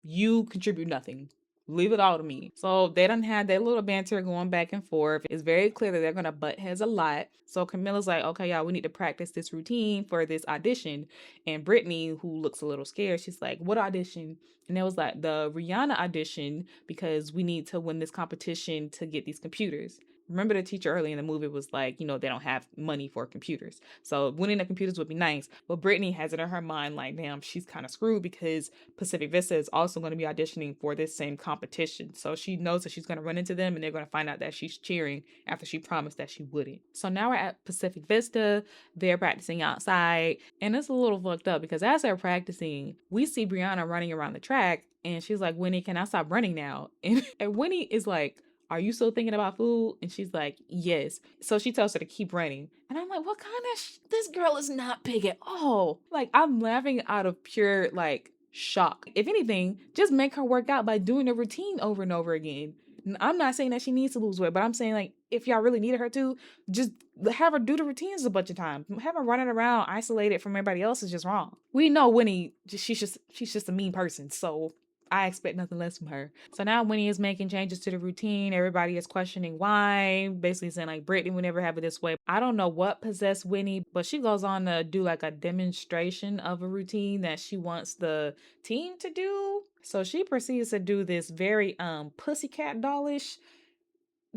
you contribute nothing. Leave it all to me. So they done had that little banter going back and forth. It's very clear that they're gonna butt heads a lot. So Camilla's like, okay, y'all, we need to practice this routine for this audition. And Brittany, who looks a little scared, she's like, what audition? And it was like the Rihanna audition because we need to win this competition to get these computers. Remember the teacher early in the movie was like, they don't have money for computers. So winning the computers would be nice. But Brittany has it in her mind like, damn, she's kind of screwed because Pacific Vista is also going to be auditioning for this same competition. So she knows that she's going to run into them and they're going to find out that she's cheering after she promised that she wouldn't. So now we're at Pacific Vista. They're practicing outside. And it's a little fucked up because as they're practicing, we see Brianna running around the track and she's like, Winnie, can I stop running now? And Winnie is like, are you still thinking about food? And she's like, yes. So she tells her to keep running. And I'm like, what kind of this girl is not big at all. Like, I'm laughing out of pure, like, shock. If anything, just make her work out by doing the routine over and over again. I'm not saying that she needs to lose weight, but I'm saying, like, if y'all really needed her to, just have her do the routines a bunch of times. Have her running around isolated from everybody else is just wrong. We know Winnie, she's just a mean person. So I expect nothing less from her. So now Winnie is making changes to the routine. Everybody is questioning why, basically saying like Brittany would never have it this way. I don't know what possessed Winnie, but she goes on to do like a demonstration of a routine that she wants the team to do. So she proceeds to do this very pussycat dollish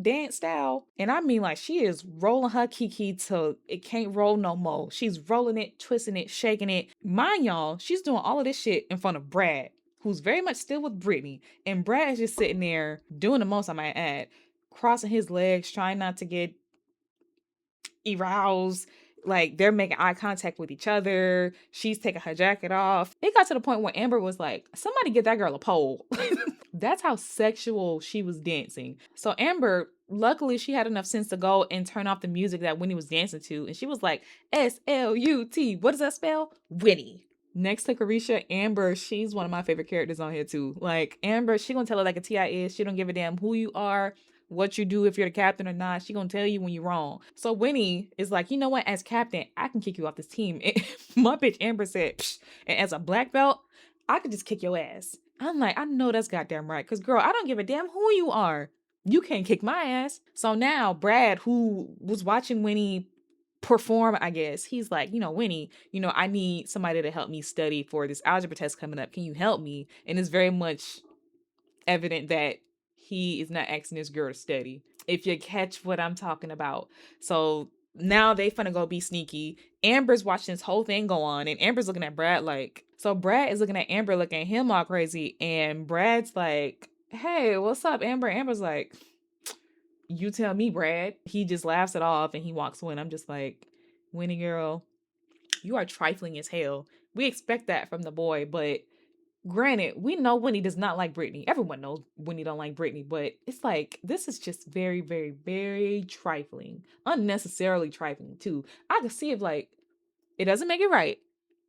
dance style. And I mean, like, she is rolling her kiki till it can't roll no more. She's rolling it, twisting it, shaking it. Mind y'all, she's doing all of this shit in front of Brad, who's very much still with Brittany. And Brad is just sitting there doing the most, I might add, crossing his legs, trying not to get aroused. Like, they're making eye contact with each other. She's taking her jacket off. It got to the point where Amber was like, somebody get that girl a pole. That's how sexual she was dancing. So Amber, luckily, she had enough sense to go and turn off the music that Winnie was dancing to. And she was like, SLUT. What does that spell? Winnie. Next to Carisha, Amber, she's one of my favorite characters on here too. Like, Amber, she gonna tell her like a TI is. She don't give a damn who you are, what you do, if you're the captain or not. She gonna tell you when you're wrong. So Winnie is like, you know what? As captain, I can kick you off this team. And my bitch Amber said, psh, and as a black belt, I could just kick your ass. I'm like, I know that's goddamn right. Cause girl, I don't give a damn who you are. You can't kick my ass. So now Brad, who was watching Winnie perform, I guess, he's like, Winnie, I need somebody to help me study for this algebra test coming up. Can you help me? And it's very much evident that he is not asking this girl to study, if you catch what I'm talking about. So now they finna go be sneaky. Amber's watching this whole thing go on, and Amber's looking at Brad like, so Brad is looking at Amber, looking at him all crazy, and Brad's like, hey, what's up, Amber? Amber's like, you tell me, Brad. He just laughs it off and he walks away. And I'm just like, Winnie girl, you are trifling as hell. We expect that from the boy, but granted, we know Winnie does not like Brittany. Everyone knows Winnie don't like Brittany, but it's like, this is just very, very, very trifling. Unnecessarily trifling, too. I could see if, like, it doesn't make it right,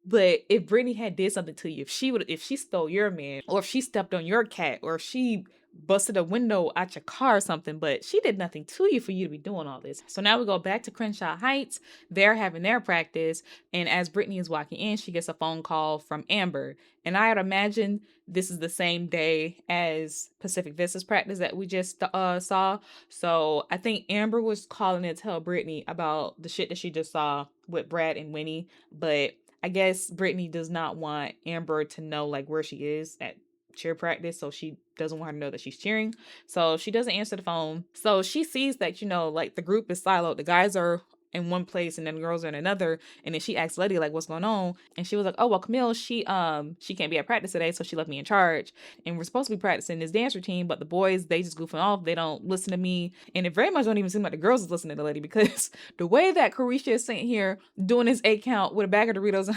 but if Brittany had did something to you, if she stole your man, or if she stepped on your cat, or if she busted a window out your car or something, but she did nothing to you for you to be doing all this. So now we go back to Crenshaw Heights. They're having their practice, and as Brittany is walking in, she gets a phone call from Amber. And I would imagine this is the same day as Pacific Vista's practice that we just saw. So I think Amber was calling to tell Brittany about the shit that she just saw with Brad and Winnie, but I guess Brittany does not want Amber to know like where she is at cheer practice, so she doesn't want her to know that she's cheering. So she doesn't answer the phone. So she sees that, like the group is siloed. The guys are in one place and then the girls are in another. And then she asks Letty like, what's going on? And she was like, oh well, Camille, she can't be at practice today, so she left me in charge. And we're supposed to be practicing this dance routine, but the boys, they just goofing off. They don't listen to me. And it very much don't even seem like the girls is listening to Letty, because the way that Carisha is sitting here doing his 8 count with a bag of Doritos,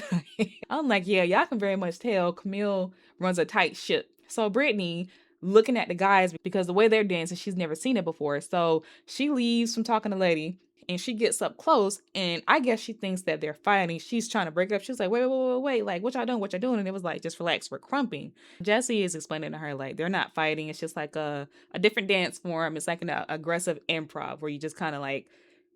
I'm like, yeah, y'all can very much tell Camille runs a tight ship. So Brittany looking at the guys, because the way they're dancing, she's never seen it before. So she leaves from talking to Letty and she gets up close, and I guess she thinks that they're fighting. She's trying to break it up. She's like, wait, like, what y'all doing? What y'all doing? And it was like, just relax, we're crumping. Jesse is explaining to her, like, they're not fighting. It's just like a different dance form. It's like an aggressive improv where you just kind of like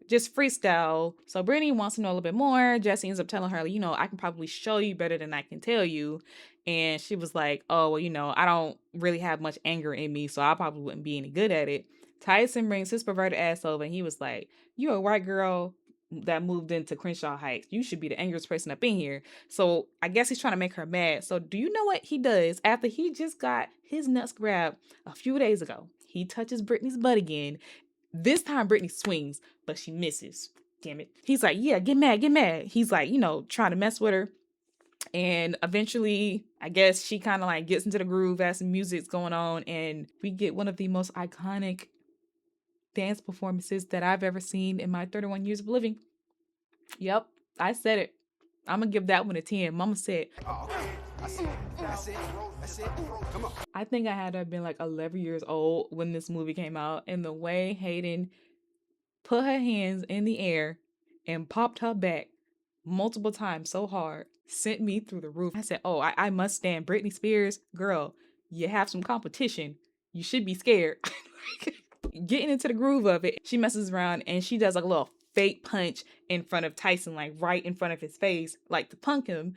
just freestyle. So Brittany wants to know a little bit more. Jesse ends up telling her, I can probably show you better than I can tell you. And she was like, oh, well, I don't really have much anger in me, so I probably wouldn't be any good at it. Tyson brings his perverted ass over and he was like, you're a white girl that moved into Crenshaw Heights. You should be the angriest person up in here. So I guess he's trying to make her mad. So do you know what he does after he just got his nuts grabbed a few days ago? He touches Brittany's butt again. This time Brittany swings, but she misses. Damn it. He's like, yeah, get mad, get mad. He's like, trying to mess with her. And eventually, I guess she kind of like gets into the groove as some music's going on. And we get one of the most iconic dance performances that I've ever seen in my 31 years of living. Yep, I said it. I'm going to give that one a 10. Mama said, oh, okay. That's it. Come on. I think I had to have been like 11 years old when this movie came out. And the way Hayden put her hands in the air and popped her back multiple times so hard sent me through the roof. I said, oh, I must stand. Britney Spears, girl, you have some competition. You should be scared. Getting into the groove of it, she messes around and she does like a little fake punch in front of Tyson, like right in front of his face, like to punk him.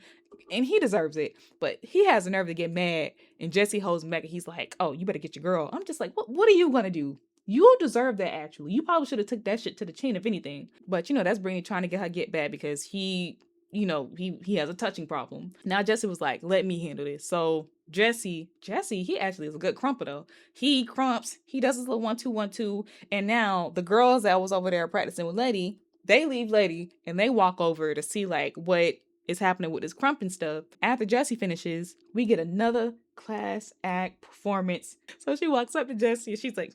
And he deserves it. But he has the nerve to get mad. And Jesse holds him back and he's like, oh, you better get your girl. I'm just like, what are you going to do? You deserve that, actually. You probably should have took that shit to the chin, if anything. But, that's Brittany trying to get her get back because he has a touching problem. Now Jesse was like, let me handle this. So Jesse, he actually is a good crumper though. He crumps, he does his little 1-2-1-2, and now the girls that was over there practicing with Letty, they leave Letty and they walk over to see like what is happening with this crumping stuff. After Jesse finishes, we get another class act performance. So she walks up to Jesse and she's like,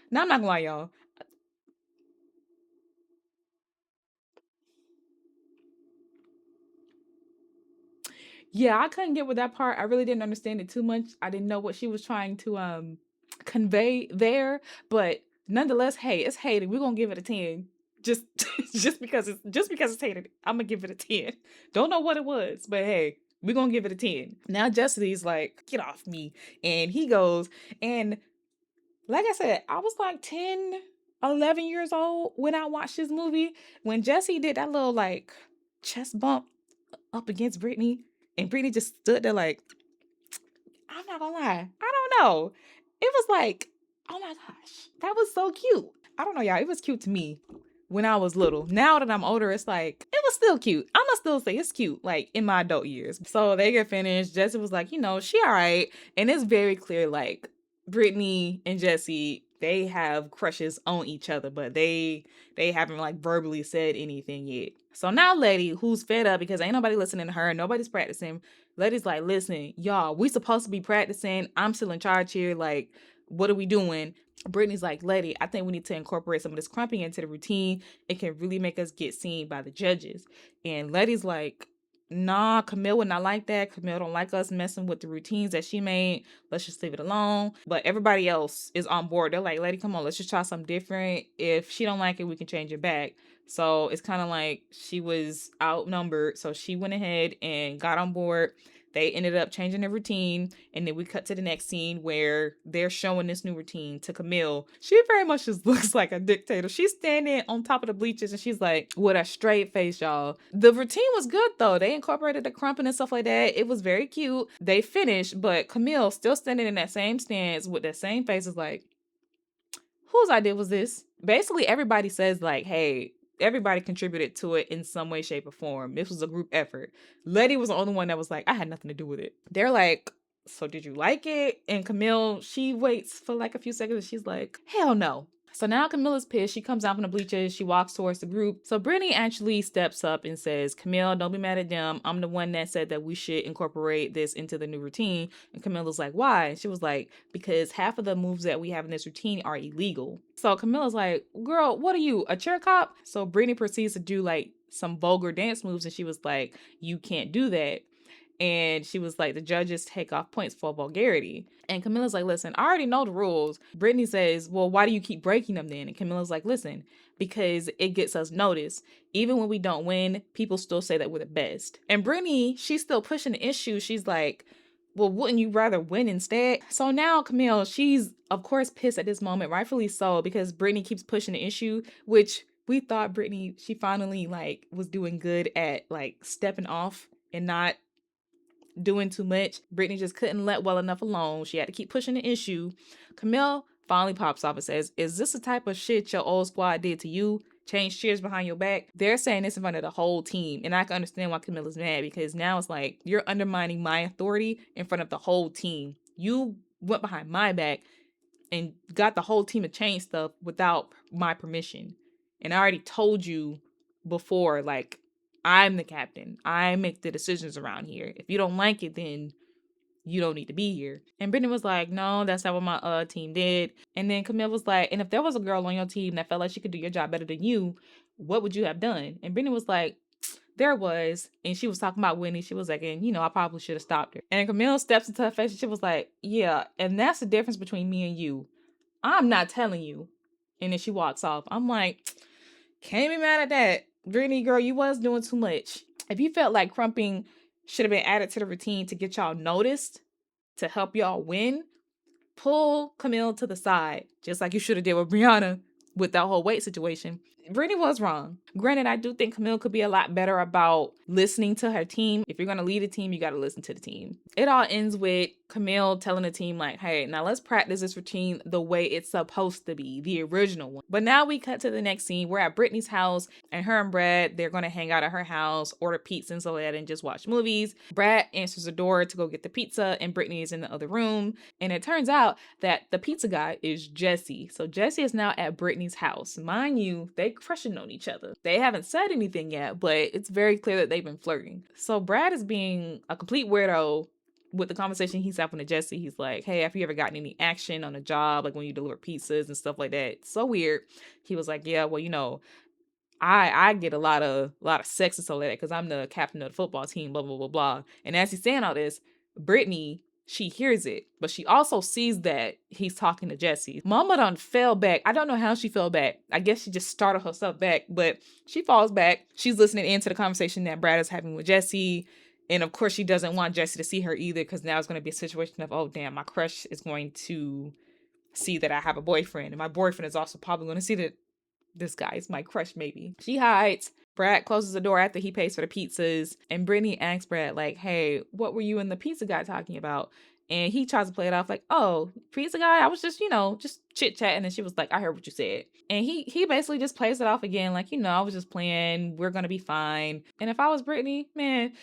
now I'm not gonna lie, y'all. Yeah, I couldn't get with that part. I really didn't understand it too much. I didn't know what she was trying to convey there, but nonetheless, hey, it's Hayden. We're gonna give it a 10. Just just because it's Hayden, I'm gonna give it a 10. Don't know what it was, but hey, we're gonna give it a 10. Now Jesse's like, get off me. And he goes, and like I said, I was like 10, 11 years old when I watched this movie. When Jesse did that little like chest bump up against Brittany, and Brittany just stood there like, I'm not gonna lie, I don't know. It was like, oh my gosh, that was so cute. I don't know, y'all. It was cute to me when I was little. Now that I'm older, it's like, it was still cute. I'm gonna still say it's cute, like in my adult years. So they get finished. Jesse was like, she all right. And it's very clear, like, Brittany and Jesse, they have crushes on each other, but they haven't like verbally said anything yet. So now Letty, who's fed up because ain't nobody listening to her, nobody's practicing. Letty's like, listen, y'all, we supposed to be practicing. I'm still in charge here. Like, what are we doing? Brittany's like, Letty, I think we need to incorporate some of this crumping into the routine. It can really make us get seen by the judges. And Letty's like, nah, Camille would not like that. Camille don't like us messing with the routines that she made. Let's just leave it alone. But everybody else is on board. They're like, Letty, come on, let's just try something different. If she don't like it, we can change it back. So it's kind of like she was outnumbered. So she went ahead and got on board. They ended up changing the routine. And then we cut to the next scene where they're showing this new routine to Camille. She very much just looks like a dictator. She's standing on top of the bleachers and she's like, with a straight face, y'all. The routine was good though. They incorporated the crumping and stuff like that. It was very cute. They finished, but Camille still standing in that same stance with that same face is like, whose idea was this? Basically, everybody says like, hey, everybody contributed to it in some way, shape, or form. This was a group effort. Letty was the only one that was like, I had nothing to do with it. They're like, so did you like it? And Camille, she waits for like a few seconds and she's like, hell no. So now Camilla's pissed. She comes out from the bleachers. She walks towards the group. So Brittany actually steps up and says, Camille, don't be mad at them. I'm the one that said that we should incorporate this into the new routine. And Camilla's like, why? And she was like, because half of the moves that we have in this routine are illegal. So Camilla's like, girl, what are you, a chair cop? So Brittany proceeds to do like some vulgar dance moves. And she was like, you can't do that. And she was like, the judges take off points for vulgarity. And Camilla's like, listen, I already know the rules. Brittany says, well, why do you keep breaking them then? And Camilla's like, listen, because it gets us noticed. Even when we don't win, people still say that we're the best. And Brittany, she's still pushing the issue. She's like, well, wouldn't you rather win instead? So now Camille, she's of course pissed at this moment, rightfully so, because Brittany keeps pushing the issue, which we thought Brittany, she finally like was doing good at like stepping off and not doing too much. Brittany just couldn't let well enough alone. She had to keep pushing the issue. Camille finally pops off and says, "Is this the type of shit your old squad did to you? Change cheers behind your back?" They're saying this in front of the whole team. And I can understand why Camilla's mad, because now it's like, you're undermining my authority in front of the whole team. You went behind my back and got the whole team to change stuff without my permission. And I already told you before, like, I'm the captain. I make the decisions around here. If you don't like it, then you don't need to be here. And Brittany was like, no, that's not what my team did. And then Camille was like, and if there was a girl on your team that felt like she could do your job better than you, what would you have done? And Brittany was like, there was. And she was talking about Whitney. She was like, and I probably should have stopped her. And Camille steps into her face and she was like, yeah, and that's the difference between me and you. I'm not telling you. And then she walks off. I'm like, can't be mad at that. Brittany, girl, you was doing too much. If you felt like crumping should have been added to the routine to get y'all noticed, to help y'all win, pull Camille to the side, just like you should have did with Brianna with that whole weight situation. Brittany was wrong. Granted, I do think Camille could be a lot better about listening to her team. If you're going to lead a team, you got to listen to the team. It all ends with Camille telling the team, like, hey, now let's practice this routine the way it's supposed to be, the original one. But now we cut to the next scene. We're at Brittany's house, and her and Brad, they're going to hang out at her house, order pizza and so that, and just watch movies. Brad answers the door to go get the pizza, and Brittany is in the other room. And it turns out that the pizza guy is Jesse. So Jesse is now at Brittany's house. Mind you, they crushing on each other. They haven't said anything yet, but it's very clear that they've been flirting. So Brad is being a complete weirdo with the conversation he's having with Jesse. He's like, hey, have you ever gotten any action on a job, like when you deliver pizzas and stuff like that? So weird. He was like, yeah, well, I get a lot of sex and stuff like that because I'm the captain of the football team, blah, blah, blah, blah. And as he's saying all this, Brittany, she hears it, but she also sees that he's talking to Jesse. Mama done fell back. I don't know how she fell back. I guess she just started herself back, but she falls back. She's listening into the conversation that Brad is having with Jesse. And of course, she doesn't want Jesse to see her either, because now it's going to be a situation of, oh, damn, my crush is going to see that I have a boyfriend. And my boyfriend is also probably going to see that this guy is my crush, maybe. She hides. Brad closes the door after he pays for the pizzas. And Brittany asks Brad, like, hey, what were you and the pizza guy talking about? And he tries to play it off like, oh, pizza guy, I was just, just chit-chatting. And she was like, I heard what you said. And he basically just plays it off again, like, I was just playing. We're going to be fine. And if I was Brittany, man,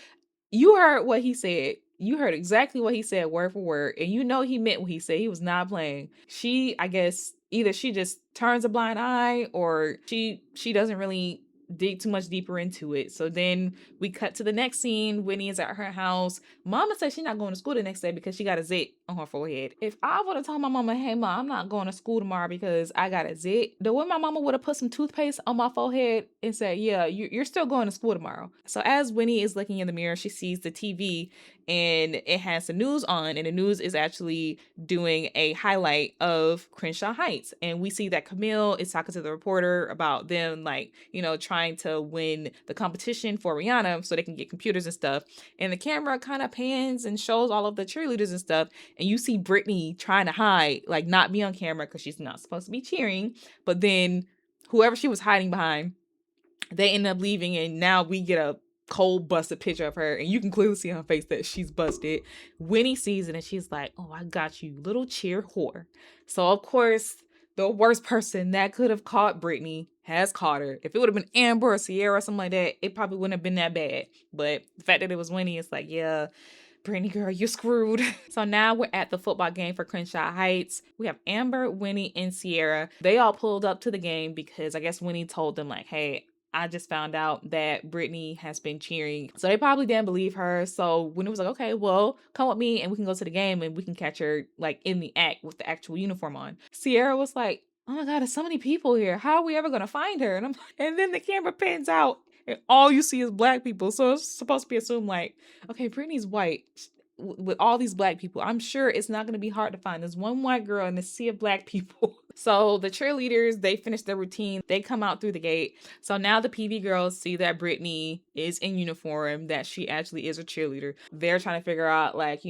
you heard what he said. You heard exactly what he said, word for word. And he meant what he said. He was not playing. She, I guess, either she just turns a blind eye, or she doesn't really dig too much deeper into it. So then we cut to the next scene. Winnie is at her house. Mama says she's not going to school the next day because she got a zit on her forehead. If I would have told my mama, hey, Mom, I'm not going to school tomorrow because I got a zit, the way my mama would have put some toothpaste on my forehead and said, yeah, you're still going to school tomorrow. So as Winnie is looking in the mirror, she sees the TV and it has the news on, and the news is actually doing a highlight of Crenshaw Heights. And we see that Camille is talking to the reporter about them, like, trying to win the competition for Rihanna so they can get computers and stuff. And the camera kind of pans and shows all of the cheerleaders and stuff. And you see Brittany trying to hide, like not be on camera because she's not supposed to be cheering. But then whoever she was hiding behind, they end up leaving, and now we get a cold busted picture of her, and you can clearly see on her face that she's busted. Winnie sees it and she's like, oh, I got you, little cheer whore. So of course, the worst person that could have caught Brittany has caught her. If it would have been Amber or Sierra or something like that, it probably wouldn't have been that bad. But the fact that it was Winnie, it's like, yeah, Brittany girl, you're screwed. So now we're at the football game for Crenshaw Heights. We have Amber, Winnie, and Sierra. They all pulled up to the game because I guess Winnie told them, like, hey, I just found out that Brittany has been cheering. So they probably didn't believe her. So when it was like, okay, well, come with me and we can go to the game and we can catch her like in the act with the actual uniform on. Sierra was like, oh my God, there's so many people here. How are we ever going to find her? And then the camera pans out and all you see is black people. So it's supposed to be assumed like, okay, Brittany's white with all these black people. I'm sure it's not going to be hard to find. There's one white girl in the sea of black people. So the cheerleaders, they finish their routine. They come out through the gate. So now the PV girls see that Brittany is in uniform, that she actually is a cheerleader. They're trying to figure out, like,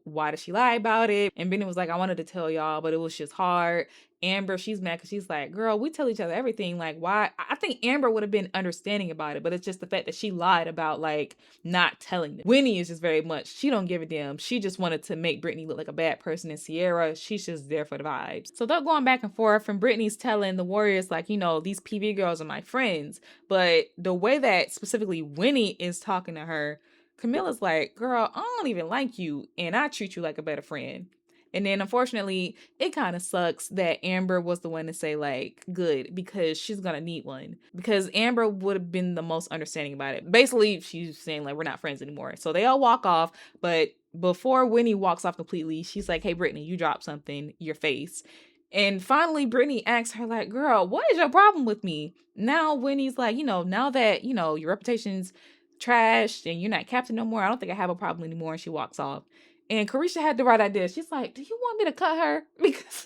why did she lie about it? And Brittany was like, I wanted to tell y'all, but it was just hard. Amber, she's mad because she's like, girl, we tell each other everything. Like, why? I think Amber would have been understanding about it, but it's just the fact that she lied about, like, not telling them. Winnie is just very much, she don't give a damn. She just wanted to make Brittany look like a bad person. And Sierra, she's just there for the vibes. So they're going back and forth, and Brittany's telling the Warriors, like, these PV girls are my friends. But the way that specifically Winnie is talking to her, Camilla's like, girl, I don't even like you, and I treat you like a better friend. And then unfortunately, it kind of sucks that Amber was the one to say, like, good, because she's gonna need one. Because Amber would have been the most understanding about it. Basically, she's saying, like, we're not friends anymore. So they all walk off, but before Winnie walks off completely, she's like, hey, Brittany, you dropped something, your face. And finally, Brittany asks her, like, girl, what is your problem with me? Now Winnie's like, now that, your reputation's trashed and you're not captain no more, I don't think I have a problem anymore. And she walks off. And Carisha had the right idea. She's like, do you want me to cut her? Because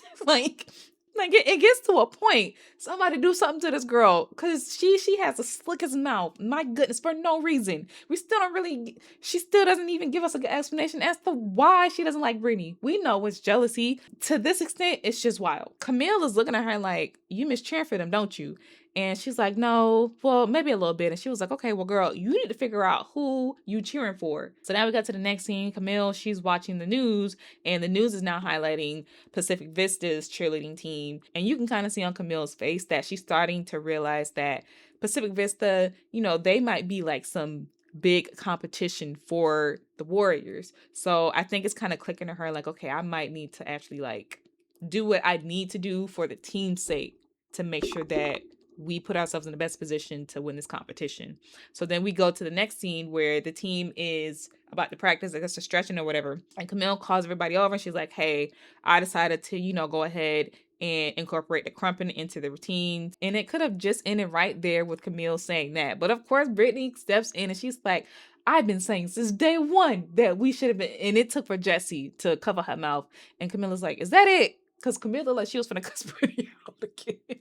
it gets to a point. Somebody do something to this girl. Because she has the slickest mouth. My goodness, for no reason. She still doesn't even give us a good explanation as to why she doesn't like Brittany. We know it's jealousy. To this extent, it's just wild. Camille is looking at her like, you miss cheering for them, don't you? And she's like, no, well, maybe a little bit. And she was like, okay, well, girl, you need to figure out who you cheering for. So now we got to the next scene. Camille, she's watching the news, and the news is now highlighting Pacific Vista's cheerleading team. And you can kind of see on Camille's face that she's starting to realize that Pacific Vista, they might be like some big competition for the Warriors. So I think it's kind of clicking to her like, okay, I might need to actually like do what I need to do for the team's sake to make sure that we put ourselves in the best position to win this competition. So then we go to the next scene where the team is about to practice, I guess, they're stretching or whatever. And Camille calls everybody over and she's like, hey, I decided to, go ahead and incorporate the crumping into the routine. And it could have just ended right there with Camille saying that. But of course, Brittany steps in and she's like, I've been saying since day one that we should have been, and it took for Jessie to cover her mouth. And Camilla's like, is that it? Because Camilla, like, she was finna cuss Brittany out again.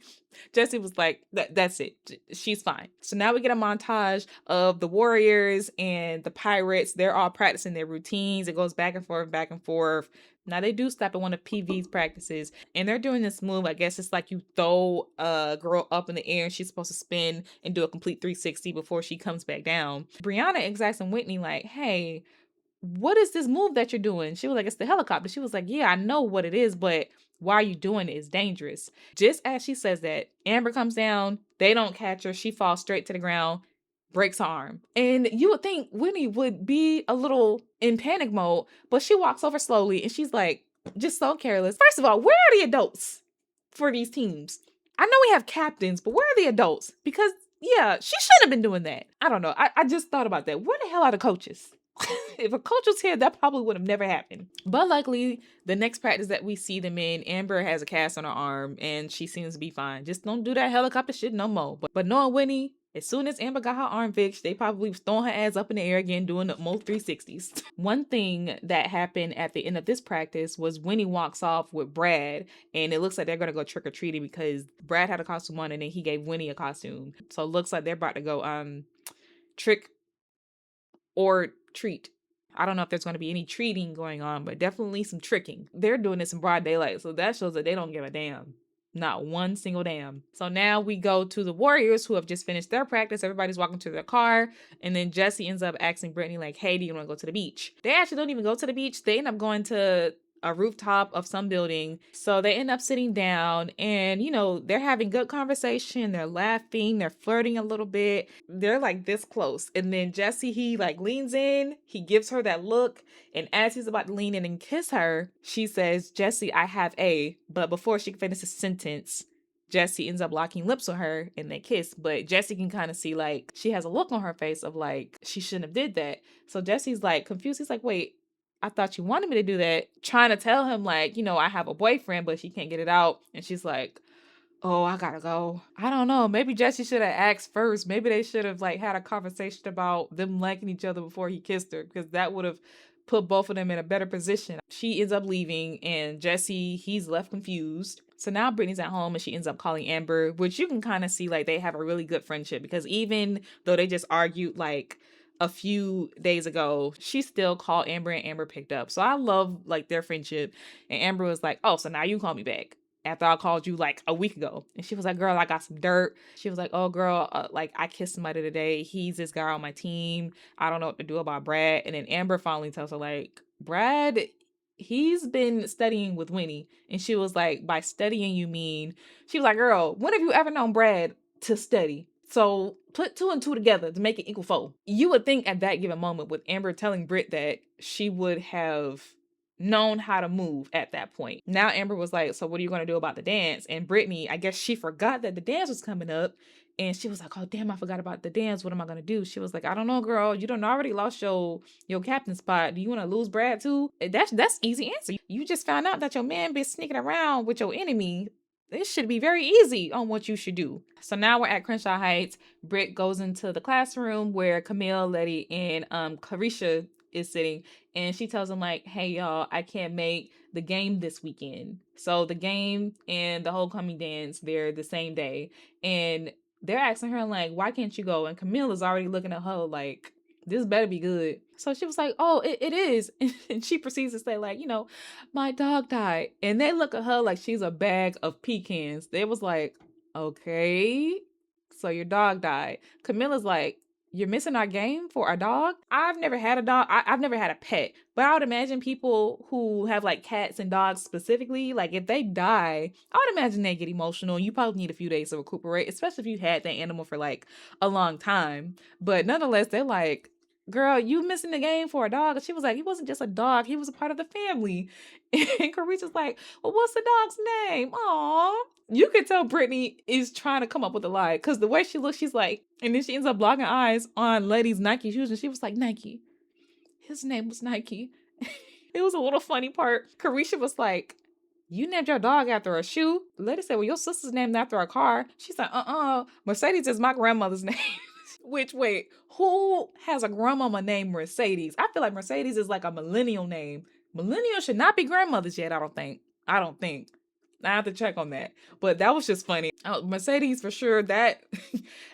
Jessie was like, that's it. She's fine. So now we get a montage of the Warriors and the Pirates. They're all practicing their routines. It goes back and forth, back and forth. Now they do stop at one of PV's practices, and they're doing this move. I guess it's like you throw a girl up in the air and she's supposed to spin and do a complete 360 before she comes back down. Brianna is asking Whitney, like, hey, what is this move that you're doing? She was like, it's the helicopter. She was like, yeah, I know what it is, but why are you doing it? It's dangerous. Just as she says that, Amber comes down. They don't catch her. She falls straight to the ground, breaks her arm. And you would think Winnie would be a little in panic mode, but she walks over slowly and she's like, just so careless. First of all, where are the adults for these teams? I know we have captains, but where are the adults? Because, yeah, she shouldn't have been doing that. I don't know. I just thought about that. Where the hell are the coaches? If a coach was here, that probably would have never happened. But luckily, the next practice that we see them in, Amber has a cast on her arm and she seems to be fine. Just don't do that helicopter shit no more. But knowing Winnie, as soon as Amber got her arm fixed, they probably was throwing her ass up in the air again, doing the most 360s. One thing that happened at the end of this practice was Winnie walks off with Brad, and it looks like they're going to go trick-or-treating because Brad had a costume on and then he gave Winnie a costume. So it looks like they're about to go trick or treat. I don't know if there's going to be any treating going on, but definitely some tricking. They're doing this in broad daylight, so that shows that they don't give a damn. Not one single damn. So now we go to the Warriors who have just finished their practice. Everybody's walking to their car, and then Jessie ends up asking Brittany, like, hey, do you want to go to the beach? They actually don't even go to the beach. They end up going to a rooftop of some building. So they end up sitting down and, they're having good conversation. They're laughing. They're flirting a little bit. They're like this close. And then Jessie, he like leans in. He gives her that look. And as he's about to lean in and kiss her, she says, Jessie, I have a. But before she can finish the sentence, Jessie ends up locking lips with her and they kiss. But Jessie can kind of see like she has a look on her face of like she shouldn't have did that. So Jessie's like confused. He's like, wait, I thought you wanted me to do that. Trying to tell him like, I have a boyfriend, but she can't get it out. And she's like, oh, I gotta go. I don't know. Maybe Jessie should have asked first. Maybe they should have like had a conversation about them liking each other before he kissed her, because that would have put both of them in a better position. She ends up leaving, and Jesse, he's left confused. So now Brittany's at home and she ends up calling Amber, which you can kind of see like they have a really good friendship, because even though they just argued like a few days ago, she still called Amber and Amber picked up. So I love like their friendship. And Amber was like, "Oh, so now you call me back after I called you like a week ago." And she was like, "Girl, I got some dirt." She was like, "Oh, girl, like I kissed somebody today. He's this guy on my team. I don't know what to do about Brad." And then Amber finally tells her, like, "Brad, he's been studying with Winnie." And she was like, "By studying, you mean?" She was like, "Girl, when have you ever known Brad to study? So put two and two together to make it equal four." You would think at that given moment, with Amber telling Britt that, she would have known how to move at that point. Now Amber was like, "So what are you going to do about the dance?" And Brittany, I guess she forgot that the dance was coming up. And she was like, "Oh damn, I forgot about the dance. What am I gonna do?" She was like, "I don't know, girl. You done already lost your captain spot. Do you want to lose Brad too?" That's easy answer. You just found out that your man been sneaking around with your enemy. This should be very easy on what you should do. So now we're at Crenshaw Heights. Britt goes into the classroom where Camille, Letty, and Carisha is sitting, and she tells them like, "Hey y'all, I can't make the game this weekend." So the game and the homecoming dance, they're the same day, and they're asking her like, "Why can't you go?" And Camille is already looking at her like, "This better be good." So she was like, "Oh, it is." And she proceeds to say like, "My dog died." And they look at her like she's a bag of pecans. They was like, "Okay, so your dog died." Camilla's like, "You're missing our game for a dog?" I've never had a dog. I've never had a pet, but I would imagine people who have like cats and dogs specifically, like if they die, I would imagine they get emotional. You probably need a few days to recuperate, especially if you had that animal for like a long time. But nonetheless, they're like, "Girl, you missing the game for a dog?" And she was like, "He wasn't just a dog, he was a part of the family." And Carissa's like, "Well, what's the dog's name?" Aw. You could tell Brittany is trying to come up with a lie, because the way she looks, she's like, and then she ends up locking eyes on Letty's Nike shoes, and she was like, "Nike. His name was Nike." It was a little funny part. Carisha was like, "You named your dog after a shoe?" Letty said, "Well, your sister's named after a car." She's like, Mercedes is my grandmother's name." Which, wait, who has a grandmama named Mercedes? I feel like Mercedes is like a millennial name. Millennials should not be grandmothers yet, I don't think. I don't think. I have to check on that. But that was just funny. Oh, Mercedes for sure. That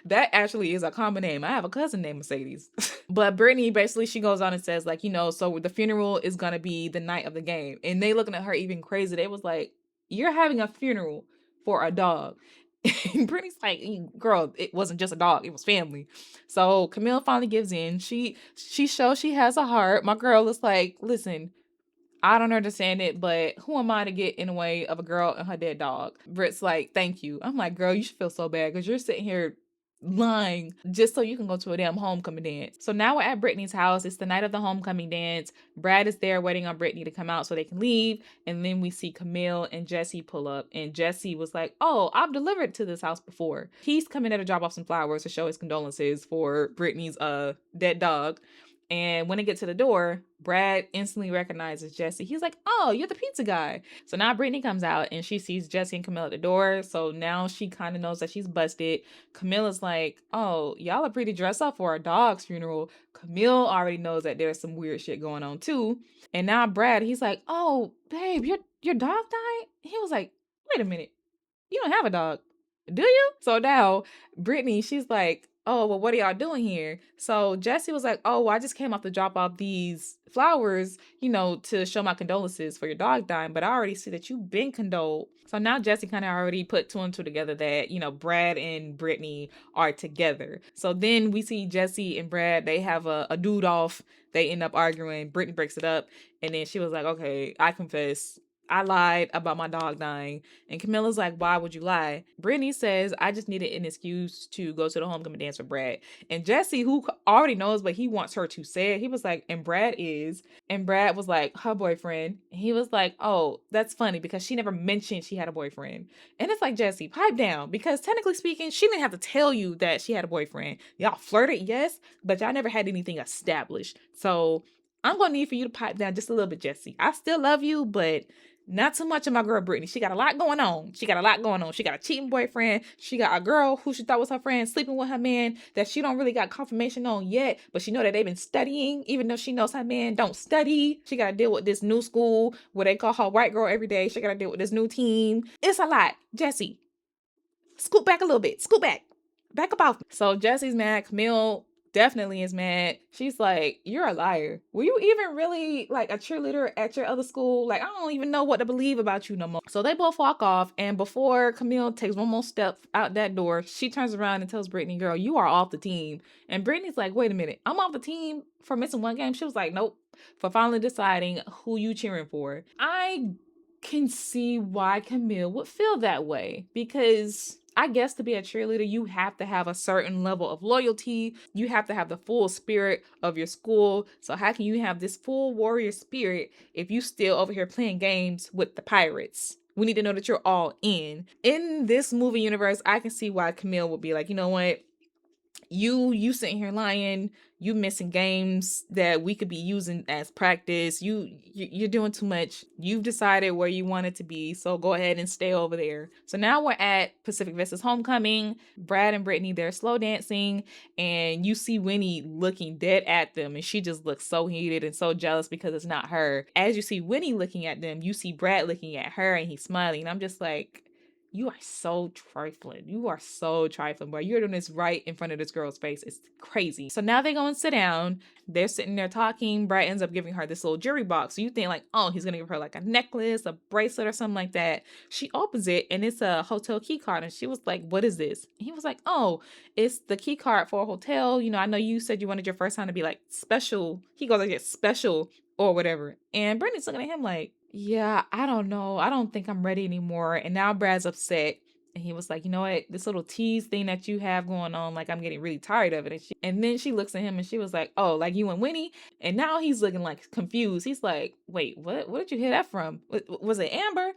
that actually is a common name. I have a cousin named Mercedes. But Brittany basically, she goes on and says like, so the funeral is gonna be the night of the game. And they looking at her even crazy. They was like, "You're having a funeral for a dog." And Brittany's like, "Girl, it wasn't just a dog, it was family." So Camille finally gives in. She shows she has a heart. My girl is like, "Listen, I don't understand it, but who am I to get in the way of a girl and her dead dog?" Britt's like, "Thank you." I'm like, "Girl, you should feel so bad because you're sitting here lying just so you can go to a damn homecoming dance." So now we're at Brittany's house. It's the night of the homecoming dance. Brad is there waiting on Brittany to come out so they can leave. And then we see Camille and Jesse pull up. And Jesse was like, "Oh, I've delivered to this house before." He's coming there to drop off some flowers to show his condolences for Brittany's dead dog. And when they get to the door, Brad instantly recognizes Jesse. He's like, "Oh, you're the pizza guy." So now Brittany comes out and she sees Jesse and Camille at the door. So now she kind of knows that she's busted. Camilla's like, "Oh, y'all are pretty dressed up for a dog's funeral." Camille already knows that there's some weird shit going on too. And now Brad, he's like, "Oh, babe, your dog died?" He was like, "Wait a minute. You don't have a dog, do you?" So now Brittany, she's like, "Oh, well, what are y'all doing here?" So Jesse was like, "Oh, well, I just came off to drop off these flowers, to show my condolences for your dog dying, but I already see that you've been condoled." So now Jesse kind of already put two and two together that, Brad and Brittany are together. So then we see Jesse and Brad, they have a dude off. They end up arguing. Brittany breaks it up. And then she was like, "Okay, I confess. I lied about my dog dying." And Camilla's like, "Why would you lie?" Brittany says, "I just needed an excuse to go to the homecoming dance with Brad." And Jesse, who already knows, but he wants her to say it, he was like, "And Brad is." And Brad was like, "Her boyfriend." And he was like, "Oh, that's funny because she never mentioned she had a boyfriend." And it's like, Jesse, pipe down, because technically speaking, she didn't have to tell you that she had a boyfriend. Y'all flirted, yes, but y'all never had anything established. So I'm going to need for you to pipe down just a little bit, Jesse. I still love you, but Not too much of my girl Brittany. She got a lot going on. She got a lot going on. She got a cheating boyfriend. She got a girl who she thought was her friend sleeping with her man that she don't really got confirmation on yet, but she know that they've been studying, even though she knows her man don't study. She got to deal with this new school where they call her white girl every day. She got to deal with this new team. It's a lot. Jesse, scoot back a little bit. Scoot back. Back up off me. So Jesse's mad. Camille definitely is mad. She's like, you're a liar. Were you even really like a cheerleader at your other school? Like, I don't even know what to believe about you no more. So they both walk off, and before Camille takes one more step out that door, she turns around and tells Brittany, girl, you are off the team. And Brittany's like, wait a minute, I'm off the team for missing one game? She was like, nope, for finally deciding who you cheering for. I can see why Camille would feel that way, because I guess to be a cheerleader, you have to have a certain level of loyalty. You have to have the full spirit of your school. So how can you have this full warrior spirit if you still over here playing games with the pirates? We need to know that you're all in. In this movie universe, I can see why Camille would be like, you know what? You sitting here lying, you missing games that we could be using as practice. You're doing too much. You've decided where you want it to be, so go ahead and stay over there. So now we're at Pacific Vista's homecoming. Brad and Brittany, they're slow dancing, and you see Winnie looking dead at them, and she just looks so heated and so jealous because it's not her. As you see Winnie looking at them, you see Brad looking at her, and he's smiling. And I'm just like, you are so trifling. You are so trifling, bro. You're doing this right in front of this girl's face. It's crazy. So now they go and sit down. They're sitting there talking. Brad ends up giving her this little jewelry box. So you think like, oh, he's going to give her like a necklace, a bracelet or something like that. She opens it and it's a hotel key card. And she was like, what is this? And he was like, oh, it's the key card for a hotel. You know, I know you said you wanted your first time to be like special. He goes like, it's special or whatever. And Brittany's looking at him like, yeah, I don't know. I don't think I'm ready anymore. And now Brad's upset. And he was like, you know what? This little tease thing that you have going on, like, I'm getting really tired of it. And then she looks at him and she was like, oh, like you and Winnie? And now he's looking like confused. He's like, wait, what? Where did you hear that from? Was it Amber?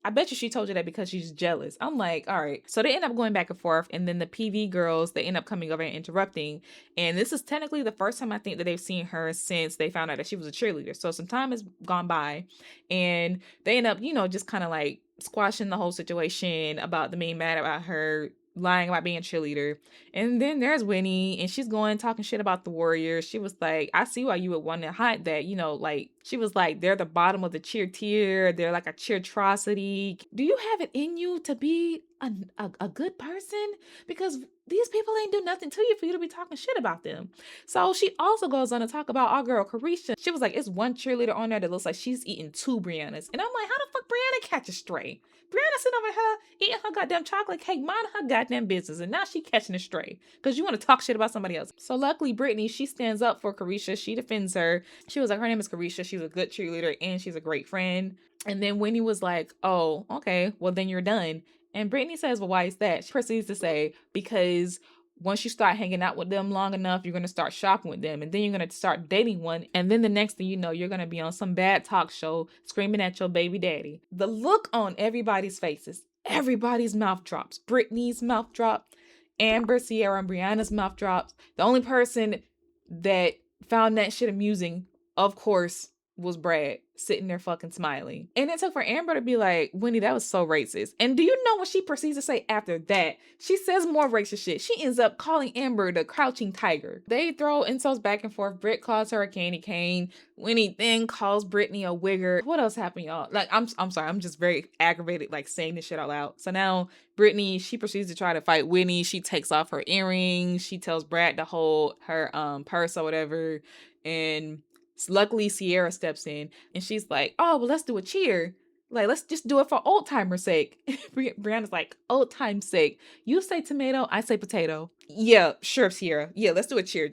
I bet you she told you that because she's jealous. I'm like, all right. So they end up going back and forth. And then the PV girls, they end up coming over and interrupting. And this is technically the first time I think that they've seen her since they found out that she was a cheerleader. So some time has gone by. And they end up, you know, just kind of like squashing the whole situation about them being mad about her lying about being a cheerleader. And then there's Winnie, and she's going talking shit about the Warriors. She was like, I see why you would want to hide that, you know, like she was like, they're the bottom of the cheer tier, they're like a cheertrosity. Do you have it in you to be a good person? Because these people ain't do nothing to you for you to be talking shit about them. So she also goes on to talk about our girl Carisha. She was like, it's one cheerleader on there that looks like she's eating two Briannas. And I'm like, how the fuck Brianna catch a stray? Brianna sitting over here eating her goddamn chocolate cake, mind her goddamn business, and now she catching a stray because you want to talk shit about somebody else. So luckily, Brittany, she stands up for Carisha. She defends her. She was like, her name is Carisha. She's a good cheerleader and she's a great friend. And then Winnie was like, oh, okay, well then you're done. And Brittany says, well, why is that? She proceeds to say, because once you start hanging out with them long enough, you're going to start shopping with them. And then you're going to start dating one. And then the next thing you know, you're going to be on some bad talk show screaming at your baby daddy. The look on everybody's faces, everybody's mouth drops. Brittany's mouth dropped. Amber, Sierra, and Brianna's mouth drops. The only person that found that shit amusing, of course, was Brad sitting there fucking smiling. And it took for Amber to be like, Winnie, that was so racist. And do you know what she proceeds to say after that? She says more racist shit. She ends up calling Amber the crouching tiger. They throw insults back and forth. Britt calls her a candy cane. Winnie then calls Brittany a wigger. What else happened, y'all? Like, I'm sorry. I'm just very aggravated, like, saying this shit out loud. So now Brittany, she proceeds to try to fight Winnie. She takes off her earrings. She tells Brad to hold her purse or whatever. And luckily, Sierra steps in and she's like, oh, well, let's do a cheer. Like, let's just do it for old timer's sake. Brianna's like, old time's sake. You say tomato, I say potato. Yeah, sure, Sierra. Yeah, let's do a cheer.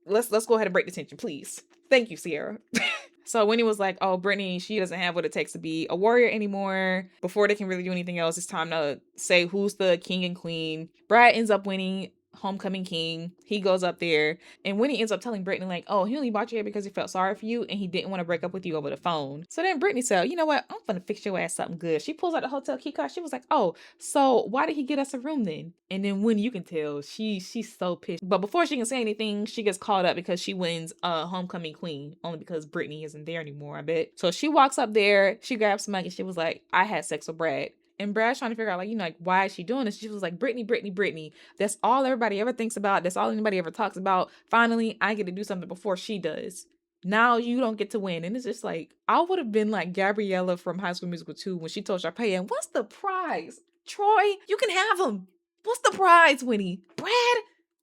Let's go ahead and break the tension, please. Thank you, Sierra. So Winnie was like, oh, Brittany, she doesn't have what it takes to be a warrior anymore. Before they can really do anything else, it's time to say who's the king and queen. Brad ends up winning. homecoming king. He goes up there, and Winnie ends up telling Brittany, like, oh, he only brought you here because he felt sorry for you and he didn't want to break up with you over the phone. So then Brittany said, you know what? I'm gonna fix your ass something good. She pulls out the hotel key card. She was like, oh, so why did he get us a room then? And then Winnie, you can tell she's so pissed. But before she can say anything, she gets called up because she wins homecoming queen, only because Brittany isn't there anymore, I bet. So she walks up there, she grabs some mic, and she was like, I had sex with Brad. And Brad's trying to figure out, like, like, why is she doing this? She was like, Brittany, Brittany, Brittany. That's all everybody ever thinks about. That's all anybody ever talks about. Finally, I get to do something before she does. Now you don't get to win. And it's just like, I would have been like Gabriella from High School Musical 2 when she told Sharpay, and what's the prize? Troy, you can have him. What's the prize, Winnie? Brad,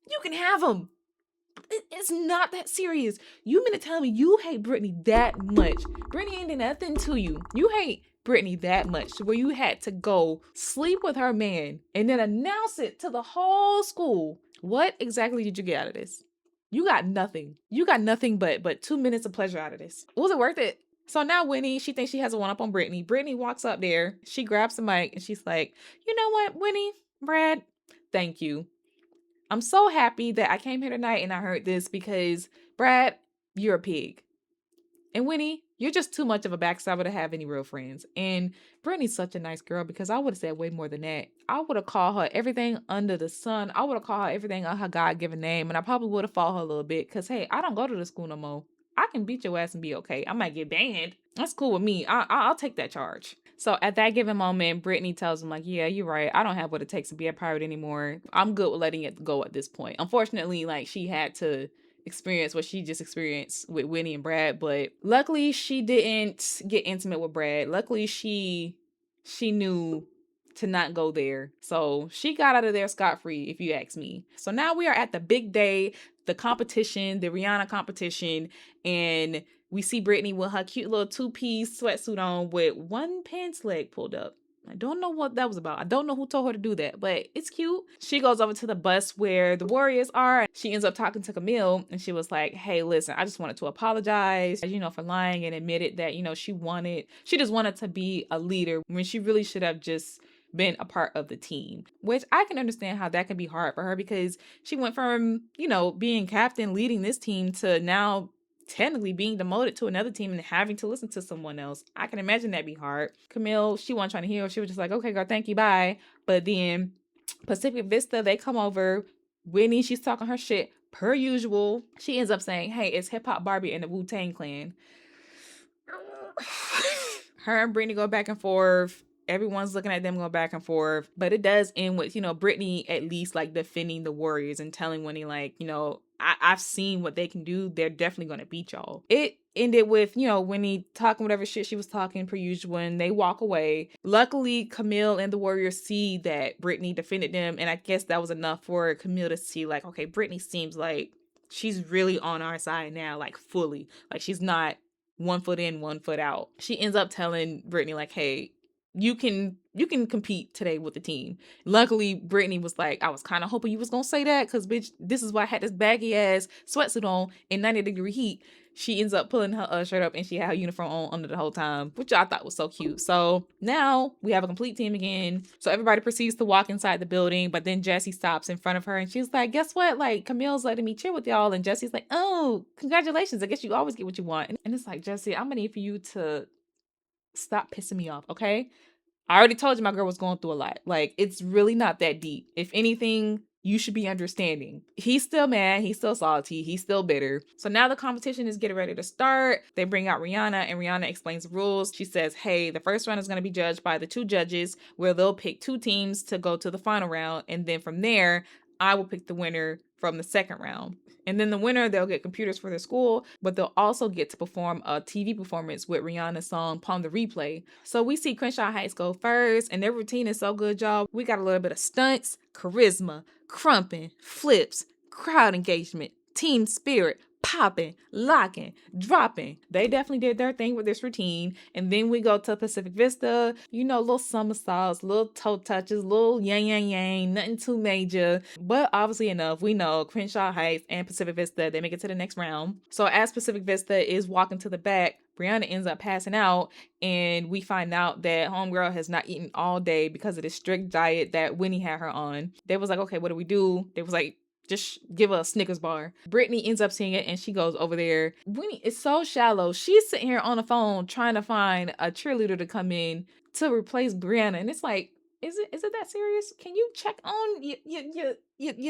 you can have him. It's not that serious. You mean to tell me you hate Brittany that much? Brittany ain't did nothing to you. You hate Brittany that much where you had to go sleep with her man and then announce it to the whole school. What exactly did you get out of this? You got nothing. You got nothing but 2 minutes of pleasure out of this. Was it worth it? So now Winnie, she thinks she has a one-up on Brittany. Brittany walks up there. She grabs the mic and she's like, you know what, Winnie, Brad, thank you. I'm so happy that I came here tonight and I heard this because, Brad, you're a pig. And Winnie, you're just too much of a backstabber to have any real friends. And Brittany's such a nice girl because I would have said way more than that. I would have called her everything under the sun. I would have called her everything on her God-given name. And I probably would have fought her a little bit because, hey, I don't go to the school no more. I can beat your ass and be okay. I might get banned. That's cool with me. I'll take that charge. So at that given moment, Brittany tells him, like, yeah, you're right. I don't have what it takes to be a pirate anymore. I'm good with letting it go at this point. Unfortunately, like, she had to experience what she just experienced with Winnie and Brad, but luckily she didn't get intimate with Brad. Luckily she knew to not go there. So she got out of there scot-free, if you ask me. So now we are at the big day, the competition, the Rihanna competition, and we see Brittany with her cute little two-piece sweatsuit on with one pants leg pulled up. I don't know what that was about. I don't know who told her to do that, but it's cute. She goes over to the bus where the Warriors are. She ends up talking to Camille, and she was like, hey, listen, I just wanted to apologize, for lying, and admitted that, she just wanted to be a leader when she really should have just been a part of the team, which I can understand how that can be hard for her because she went from, being captain, leading this team to now technically being demoted to another team and having to listen to someone else. I can imagine that'd be hard. Camille, she wasn't trying to hear. She was just like, okay, girl, thank you, bye. But then Pacific Vista, they come over. Whitney, she's talking her shit per usual. She ends up saying, hey, it's Hip Hop Barbie and the Wu-Tang Clan. Her and Brittany go back and forth. Everyone's looking at them go back and forth. But it does end with, Brittany at least like defending the Warriors and telling Winnie, like, I've seen what they can do. They're definitely going to beat y'all. It ended with, Winnie talking whatever shit she was talking per usual, and they walk away. Luckily, Camille and the Warriors see that Brittany defended them, and I guess that was enough for Camille to see, like, okay, Brittany seems like she's really on our side now, like, fully. Like, she's not 1 foot in, 1 foot out. She ends up telling Brittany, like, hey, you can compete today with the team. Luckily, Brittany was like, I was kind of hoping you was gonna say that because, bitch, this is why I had this baggy ass sweatsuit on in 90-degree heat. She ends up pulling her shirt up and she had her uniform on under the whole time, which I thought was so cute. So now we have a complete team again. So everybody proceeds to walk inside the building, but then Jessie stops in front of her and she's like, guess what? Like, Camille's letting me cheer with y'all. And Jessie's like, oh, congratulations. I guess you always get what you want. And it's like, Jessie, I'm gonna need for you to stop pissing me off, okay? I already told you my girl was going through a lot. Like, it's really not that deep. If anything, you should be understanding. He's still mad. He's still salty. He's still bitter. So now the competition is getting ready to start. They bring out Rihanna and Rihanna explains the rules. She says, hey, the first round is going to be judged by the 2 judges where they'll pick 2 teams to go to the final round. And then from there, I will pick the winner from the second round. And then the winner, they'll get computers for their school, but they'll also get to perform a TV performance with Rihanna's song Palm the Replay. So we see Crenshaw Heights go first, and their routine is so good, y'all. We got a little bit of stunts, charisma, crumping, flips, crowd engagement, team spirit, popping, locking, dropping. They definitely did their thing with this routine. And then we go to Pacific Vista, little somersaults, little toe touches, little yang, nothing too major. But obviously enough, we know Crenshaw Heights and Pacific Vista, they make it to the next round. So as Pacific Vista is walking to the back, Brianna ends up passing out, and we find out that homegirl has not eaten all day because of the strict diet that Winnie had her on. They was like, okay, what do we do? They was like, just give her a Snickers bar. Brittany ends up seeing it and she goes over there. Winnie is so shallow. She's sitting here on the phone trying to find a cheerleader to come in to replace Brianna. And it's like, is it that serious? Can you check on your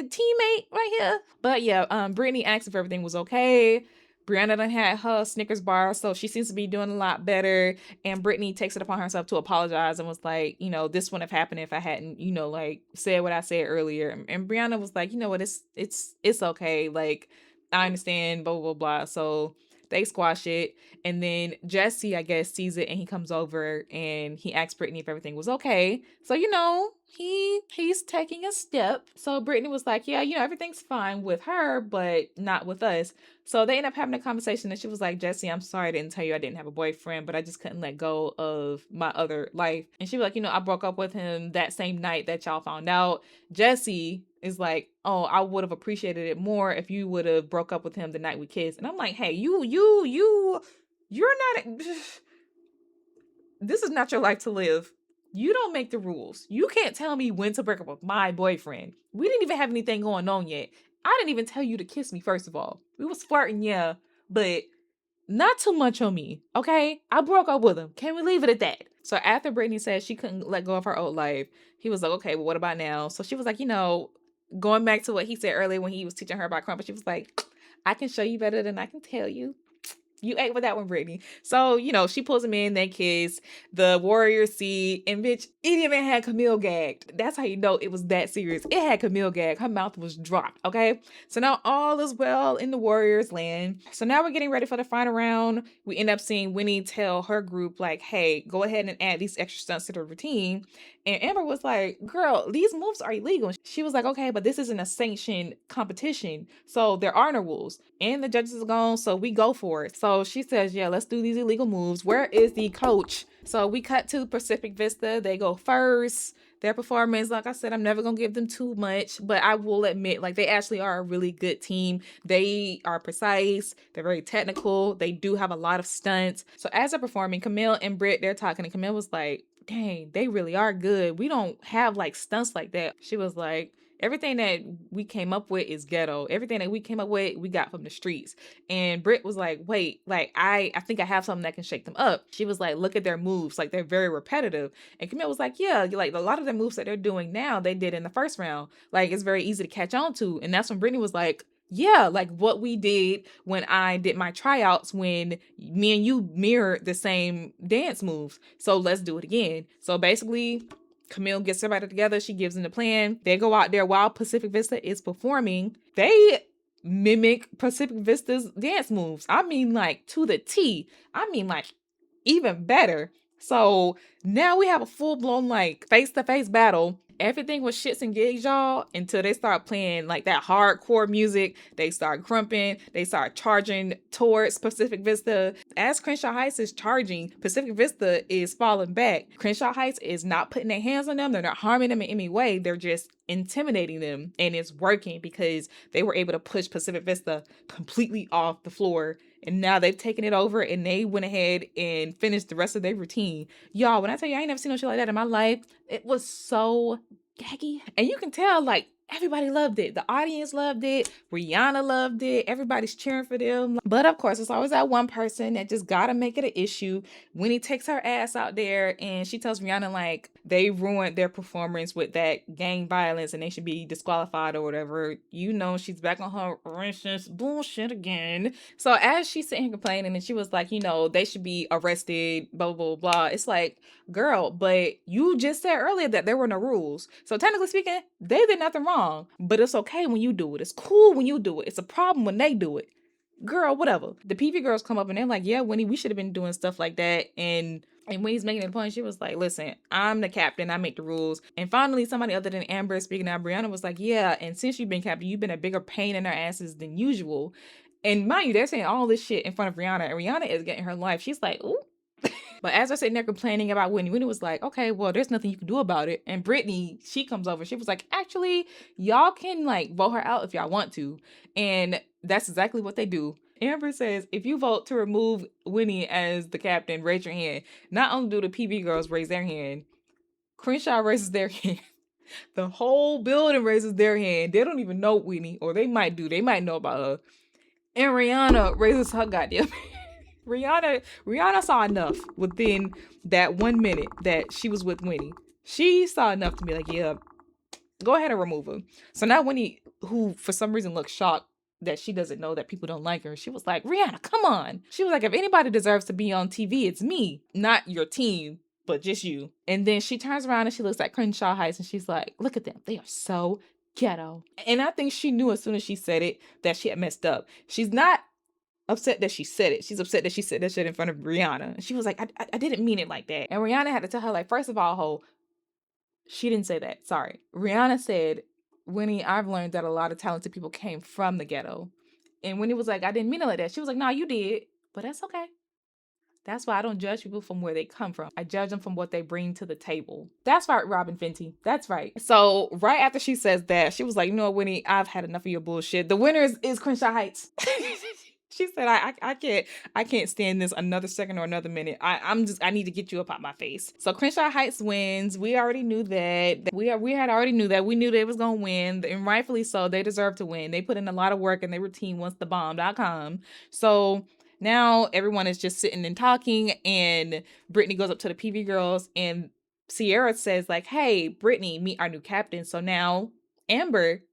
teammate right here? But yeah, Brittany asked if everything was okay. Brianna done had her Snickers bar, so she seems to be doing a lot better. And Brittany takes it upon herself to apologize and was like, this wouldn't have happened if I hadn't, like said what I said earlier. And Brianna was like, you know what, it's okay. Like, I understand, blah, blah, blah. So they squash it. And then Jesse, I guess, sees it and he comes over and he asks Brittany if everything was okay. So, he's taking a step. So Brittany was like, yeah, everything's fine with her, but not with us. So they end up having a conversation and she was like, Jesse, I'm sorry I didn't tell you I didn't have a boyfriend, but I just couldn't let go of my other life. And she was like, I broke up with him that same night that y'all found out. Jesse is like, oh, I would have appreciated it more if you would have broke up with him the night we kissed. And I'm like, hey, you're not, this is not your life to live. You don't make the rules. You can't tell me when to break up with my boyfriend. We didn't even have anything going on yet. I didn't even tell you to kiss me, first of all. We was flirting, yeah, but not too much on me, okay? I broke up with him. Can we leave it at that? So after Brittany said she couldn't let go of her old life, he was like, okay, well, what about now? So she was like, going back to what he said earlier when he was teaching her about crumpet, she was like, I can show you better than I can tell you. You ate with that one, Brittany. So, she pulls him in, they kiss, the warrior see, and bitch, it even had Camille gagged. That's how you know it was that serious. It had Camille gagged. Her mouth was dropped, okay? So now all is well in the warrior's land. So now we're getting ready for the final round. We end up seeing Winnie tell her group, like, hey, go ahead and add these extra stunts to the routine. And Amber was like, girl, these moves are illegal. She was like, okay, but this isn't a sanctioned competition, so there are no rules. And the judges are gone, so we go for it. So she says, yeah, let's do these illegal moves. Where is the coach? So we cut to Pacific Vista. They go first. Their performance, like I said, I'm never going to give them too much, but I will admit, like, they actually are a really good team. They are precise. They're very technical. They do have a lot of stunts. So as they're performing, Camille and Britt, they're talking, and Camille was like, dang, they really are good. We don't have, like, stunts like that. She was like, everything that we came up with is ghetto. Everything that we came up with, we got from the streets. And Britt was like, wait, like, I think I have something that can shake them up. She was like, look at their moves. Like, they're very repetitive. And Camille was like, yeah, like, a lot of the moves that they're doing now, they did in the first round. Like, it's very easy to catch on to. And that's when Brittany was like, yeah, like what we did when I did my tryouts when me and you mirrored the same dance moves. So let's do it again. So basically, Camille gets everybody together. She gives them the plan. They go out there while Pacific Vista is performing. They mimic Pacific Vista's dance moves. I mean, like, to the T. I mean, like, even better. So now we have a full-blown, like, face-to-face battle. Everything was shits and gigs, y'all, until they start playing like that hardcore music. They start crumping. They start charging towards Pacific Vista. As Crenshaw Heights is charging, Pacific Vista is falling back. Crenshaw Heights is not putting their hands on them. They're not harming them in any way. They're just intimidating them. And it's working because they were able to push Pacific Vista completely off the floor. And now they've taken it over and they went ahead and finished the rest of their routine. Y'all, when I tell you I ain't never seen no shit like that in my life, it was so gaggy. And you can tell, like, everybody loved it. The audience loved it. Rihanna loved it. Everybody's cheering for them. But of course, it's always that one person that just gotta make it an issue. Winnie takes her ass out there and she tells Rihanna, like, they ruined their performance with that gang violence and they should be disqualified or whatever. She's back on her racist bullshit again. So as she's sitting here complaining and she was like, they should be arrested, blah, blah, blah, blah. It's like, girl, but you just said earlier that there were no rules. So technically speaking, they did nothing wrong, but it's okay when you do it. It's cool when you do it. It's a problem when they do it. Girl, whatever. The PV girls come up and they're like, yeah, Winnie, we should have been doing stuff like that. And when he's making the point, she was like, listen, I'm the captain. I make the rules. And finally, somebody other than Amber speaking out, Brianna was like, yeah, and since you've been captain, you've been a bigger pain in our asses than usual. And mind you, they're saying all this shit in front of Rihanna, and Rihanna is getting her life. She's like, ooh. But as they're sitting there complaining about Winnie was like, okay, well, there's nothing you can do about it. And Brittany, she comes over. She was like, actually, y'all can, like, vote her out if y'all want to. And that's exactly what they do. Amber says, if you vote to remove Winnie as the captain, raise your hand. Not only do the PB girls raise their hand, Crenshaw raises their hand. The whole building raises their hand. They don't even know Winnie, or they might do. They might know about her. And Rihanna raises her goddamn Rihanna saw enough within that 1 minute that she was with Winnie. She saw enough to be like, yeah, go ahead and remove her. So now Winnie, who for some reason looks shocked that she doesn't know that people don't like her, she was like, Rihanna, come on. She was like, if anybody deserves to be on TV, it's me, not your team, but just you. And then she turns around and she looks at Crenshaw Heights and she's like, look at them. They are so ghetto. And I think she knew as soon as she said it that she had messed up. She's not upset that she said it. She's upset that she said that shit in front of Rihanna. And she was like, I didn't mean it like that. And Rihanna had to tell her, like, first of all, ho, she didn't say that. Sorry. Rihanna said, Winnie, I've learned that a lot of talented people came from the ghetto. And Winnie was like, I didn't mean it like that. She was like, no, you did. But that's okay. That's why I don't judge people from where they come from. I judge them from what they bring to the table. That's right, Robin Fenty. That's right. So right after she says that, she was like, you know what, Winnie, I've had enough of your bullshit. The winner is Crenshaw Heights. She said, I can't stand this another second or another minute. I need to get you up out my face. So Crenshaw Heights wins. We already knew that. We had already knew that. We knew they was gonna win, and rightfully so. They deserve to win. They put in a lot of work in their routine once the bomb.com. So now everyone is just sitting and talking, and Brittany goes up to the PV girls, and Sierra says like, hey, Brittany, meet our new captain. So now Amber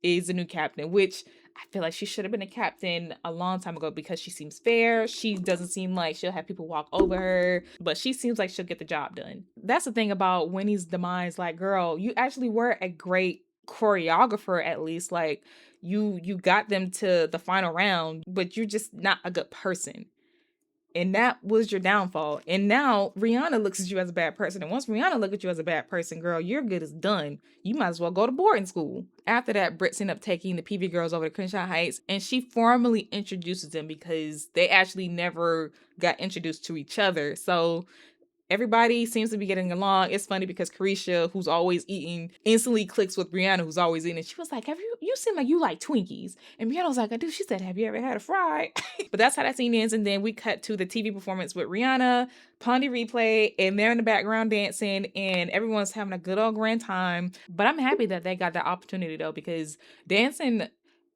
is the new captain, which I feel like she should have been a captain a long time ago because she seems fair. She doesn't seem like she'll have people walk over her, but she seems like she'll get the job done. That's the thing about Winnie's demise. Like, girl, you actually were a great choreographer, at least. Like, you got them to the final round, but you're just not a good person. And that was your downfall. And now Rihanna looks at you as a bad person. And once Rihanna looks at you as a bad person, girl, your good is done. You might as well go to boarding school. After that, Britt's ended up taking the PV girls over to Crenshaw Heights, and she formally introduces them because they actually never got introduced to each other. So everybody seems to be getting along. It's funny because Carisha, who's always eating, instantly clicks with Brianna, who's always eating. She was like, you seem like you like Twinkies. And Brianna was like, I do. She said, have you ever had a fry? But that's how that scene ends. And then we cut to the TV performance with Rihanna, Pondy Replay, and they're in the background dancing, and everyone's having a good old grand time. But I'm happy that they got that opportunity though, because dancing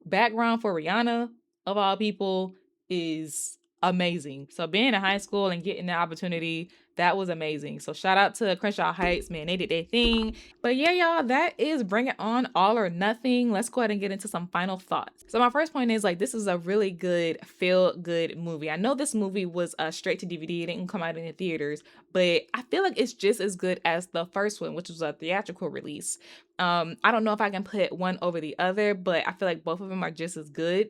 background for Rihanna, of all people, is amazing. So being in high school and getting the opportunity, that was amazing. So shout out to Crenshaw Heights, man. They did their thing. But yeah, y'all, that is Bring It On, All or Nothing. Let's go ahead and get into some final thoughts. So my first point is, like, this is a really good, feel-good movie. I know this movie was straight to DVD. It didn't come out in the theaters, but I feel like it's just as good as the first one, which was a theatrical release. I don't know if I can put one over the other, but I feel like both of them are just as good.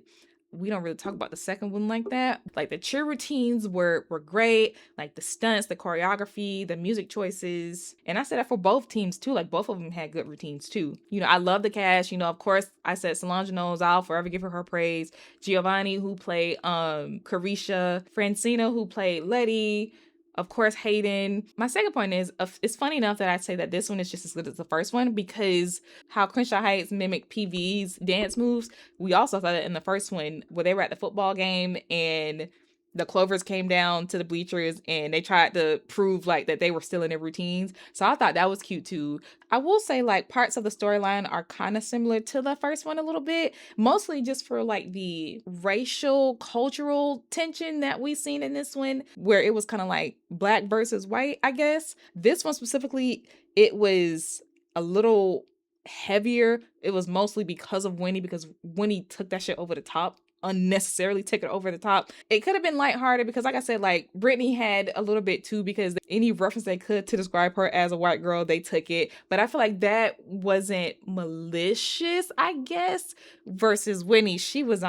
We don't really talk about the second one like that. Like, the cheer routines were great. Like, the stunts, the choreography, the music choices. And I said that for both teams too. Like, both of them had good routines too. You know, I love the cast. You know, of course, I said Solange Knowles. I'll forever give her praise. Giovanni, who played Carisha. Francina, who played Letty. Of course, Hayden. My second point is, it's funny enough that I say that this one is just as good as the first one, because how Crenshaw Heights mimicked PV's dance moves, we also saw that in the first one where they were at the football game and the Clovers came down to the bleachers and they tried to prove like that they were still in their routines. So I thought that was cute too. I will say, like, parts of the storyline are kind of similar to the first one a little bit, mostly just for like the racial, cultural tension that we seen in this one, where it was kind of like black versus white, I guess. This one specifically, it was a little heavier. It was mostly because of Winnie, because Winnie took that shit over the top, unnecessarily took it over the top. It could have been lighthearted because, like I said, like, Brittany had a little bit too, because any reference they could to describe her as a white girl, they took it. But I feel like that wasn't malicious, I guess, versus Winnie. She was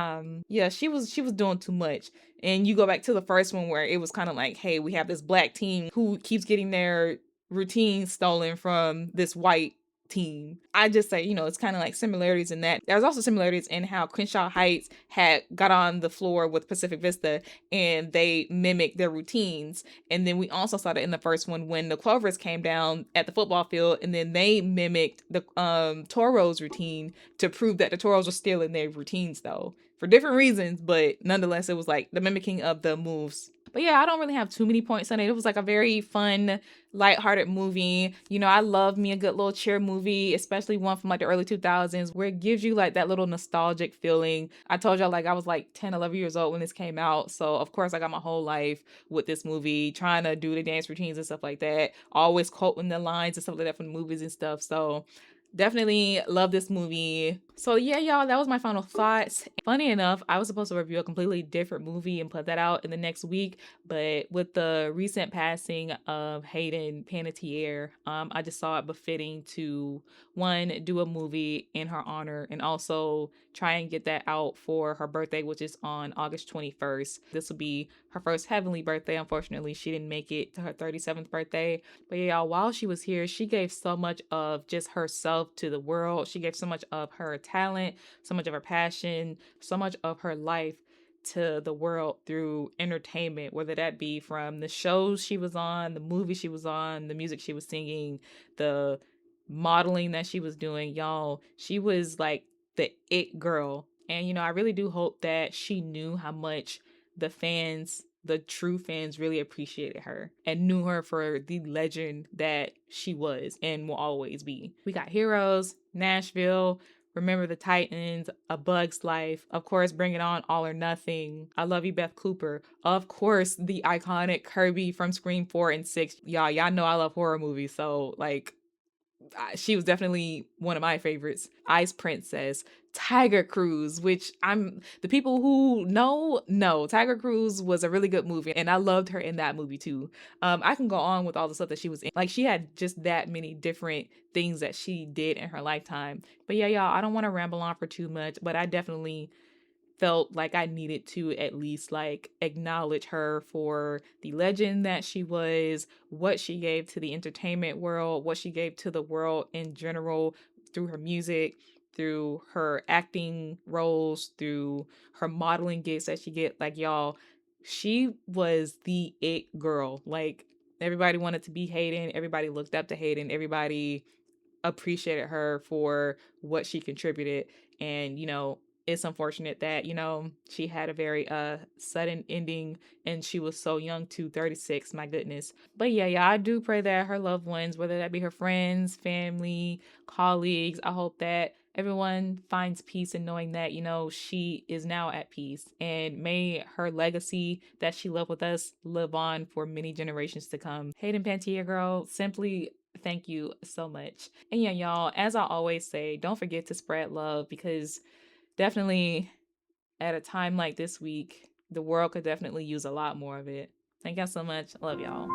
she was doing too much. And you go back to the first one where it was kind of like, hey, we have this black team who keeps getting their routine stolen from this white team. I just say, you know, it's kind of like similarities in that. There's also similarities in how Crenshaw Heights had got on the floor with Pacific Vista and they mimicked their routines. And then we also saw that in the first one when the Clovers came down at the football field and then they mimicked the Toros routine to prove that the Toros were still in their routines though. for different reasons, but nonetheless, it was like the mimicking of the moves. But yeah, I don't really have too many points on it. It was like a very fun, lighthearted movie. You know, I love me a good little cheer movie, especially one from like the early 2000s where it gives you like that little nostalgic feeling. I told y'all like I was like 10, 11 years old when this came out. So, of course, I got my whole life with this movie, trying to do the dance routines and stuff like that. Always quoting the lines and stuff like that from the movies and stuff. So, definitely love this movie. So yeah, y'all, that was my final thoughts. Funny enough, I was supposed to review a completely different movie and put that out in the next week, but with the recent passing of Hayden Panettiere, I just saw it befitting to one, do a movie in her honor, and also try and get that out for her birthday, which is on August 21st. This will be her first heavenly birthday. Unfortunately, she didn't make it to her 37th birthday. But yeah, y'all, while she was here, she gave so much of just herself to the world. She gave so much of her talent, so much of her passion, so much of her life to the world through entertainment, whether that be from the shows she was on, the movies she was on, the music she was singing, the modeling that she was doing. Y'all, she was like the it girl. And, you know, I really do hope that she knew how much the fans, the true fans, really appreciated her and knew her for the legend that she was and will always be. We got Heroes, Nashville, Remember the Titans, A Bug's Life, of course, Bring It On, All or Nothing, I Love You, Beth Cooper, of course, the iconic Kirby from Scream 4 and 6. Y'all know I love horror movies, so like she was definitely one of my favorites. Ice Princess, Tiger Cruise, which I'm the people who know Tiger Cruise was a really good movie, and I loved her in that movie too. I can go on with all the stuff that she was in. Like she had just that many different things that she did in her lifetime. But yeah, y'all, I don't want to ramble on for too much, but I definitely felt like I needed to at least like acknowledge her for the legend that she was, what she gave to the entertainment world, what she gave to the world in general through her music, through her acting roles, through her modeling gigs that she get. Like y'all, she was the it girl. Like everybody wanted to be Hayden, everybody looked up to Hayden, everybody appreciated her for what she contributed. And, you know, it's unfortunate that, you know, she had a very sudden ending and she was so young too, 36, my goodness. But yeah, I do pray that her loved ones, whether that be her friends, family, colleagues, I hope that everyone finds peace in knowing that, you know, she is now at peace. And may her legacy that she left with us live on for many generations to come. Hayden Panettiere, girl, simply thank you so much. And yeah, y'all, as I always say, don't forget to spread love because definitely at a time like this week, the world could definitely use a lot more of it. Thank y'all so much. I love y'all.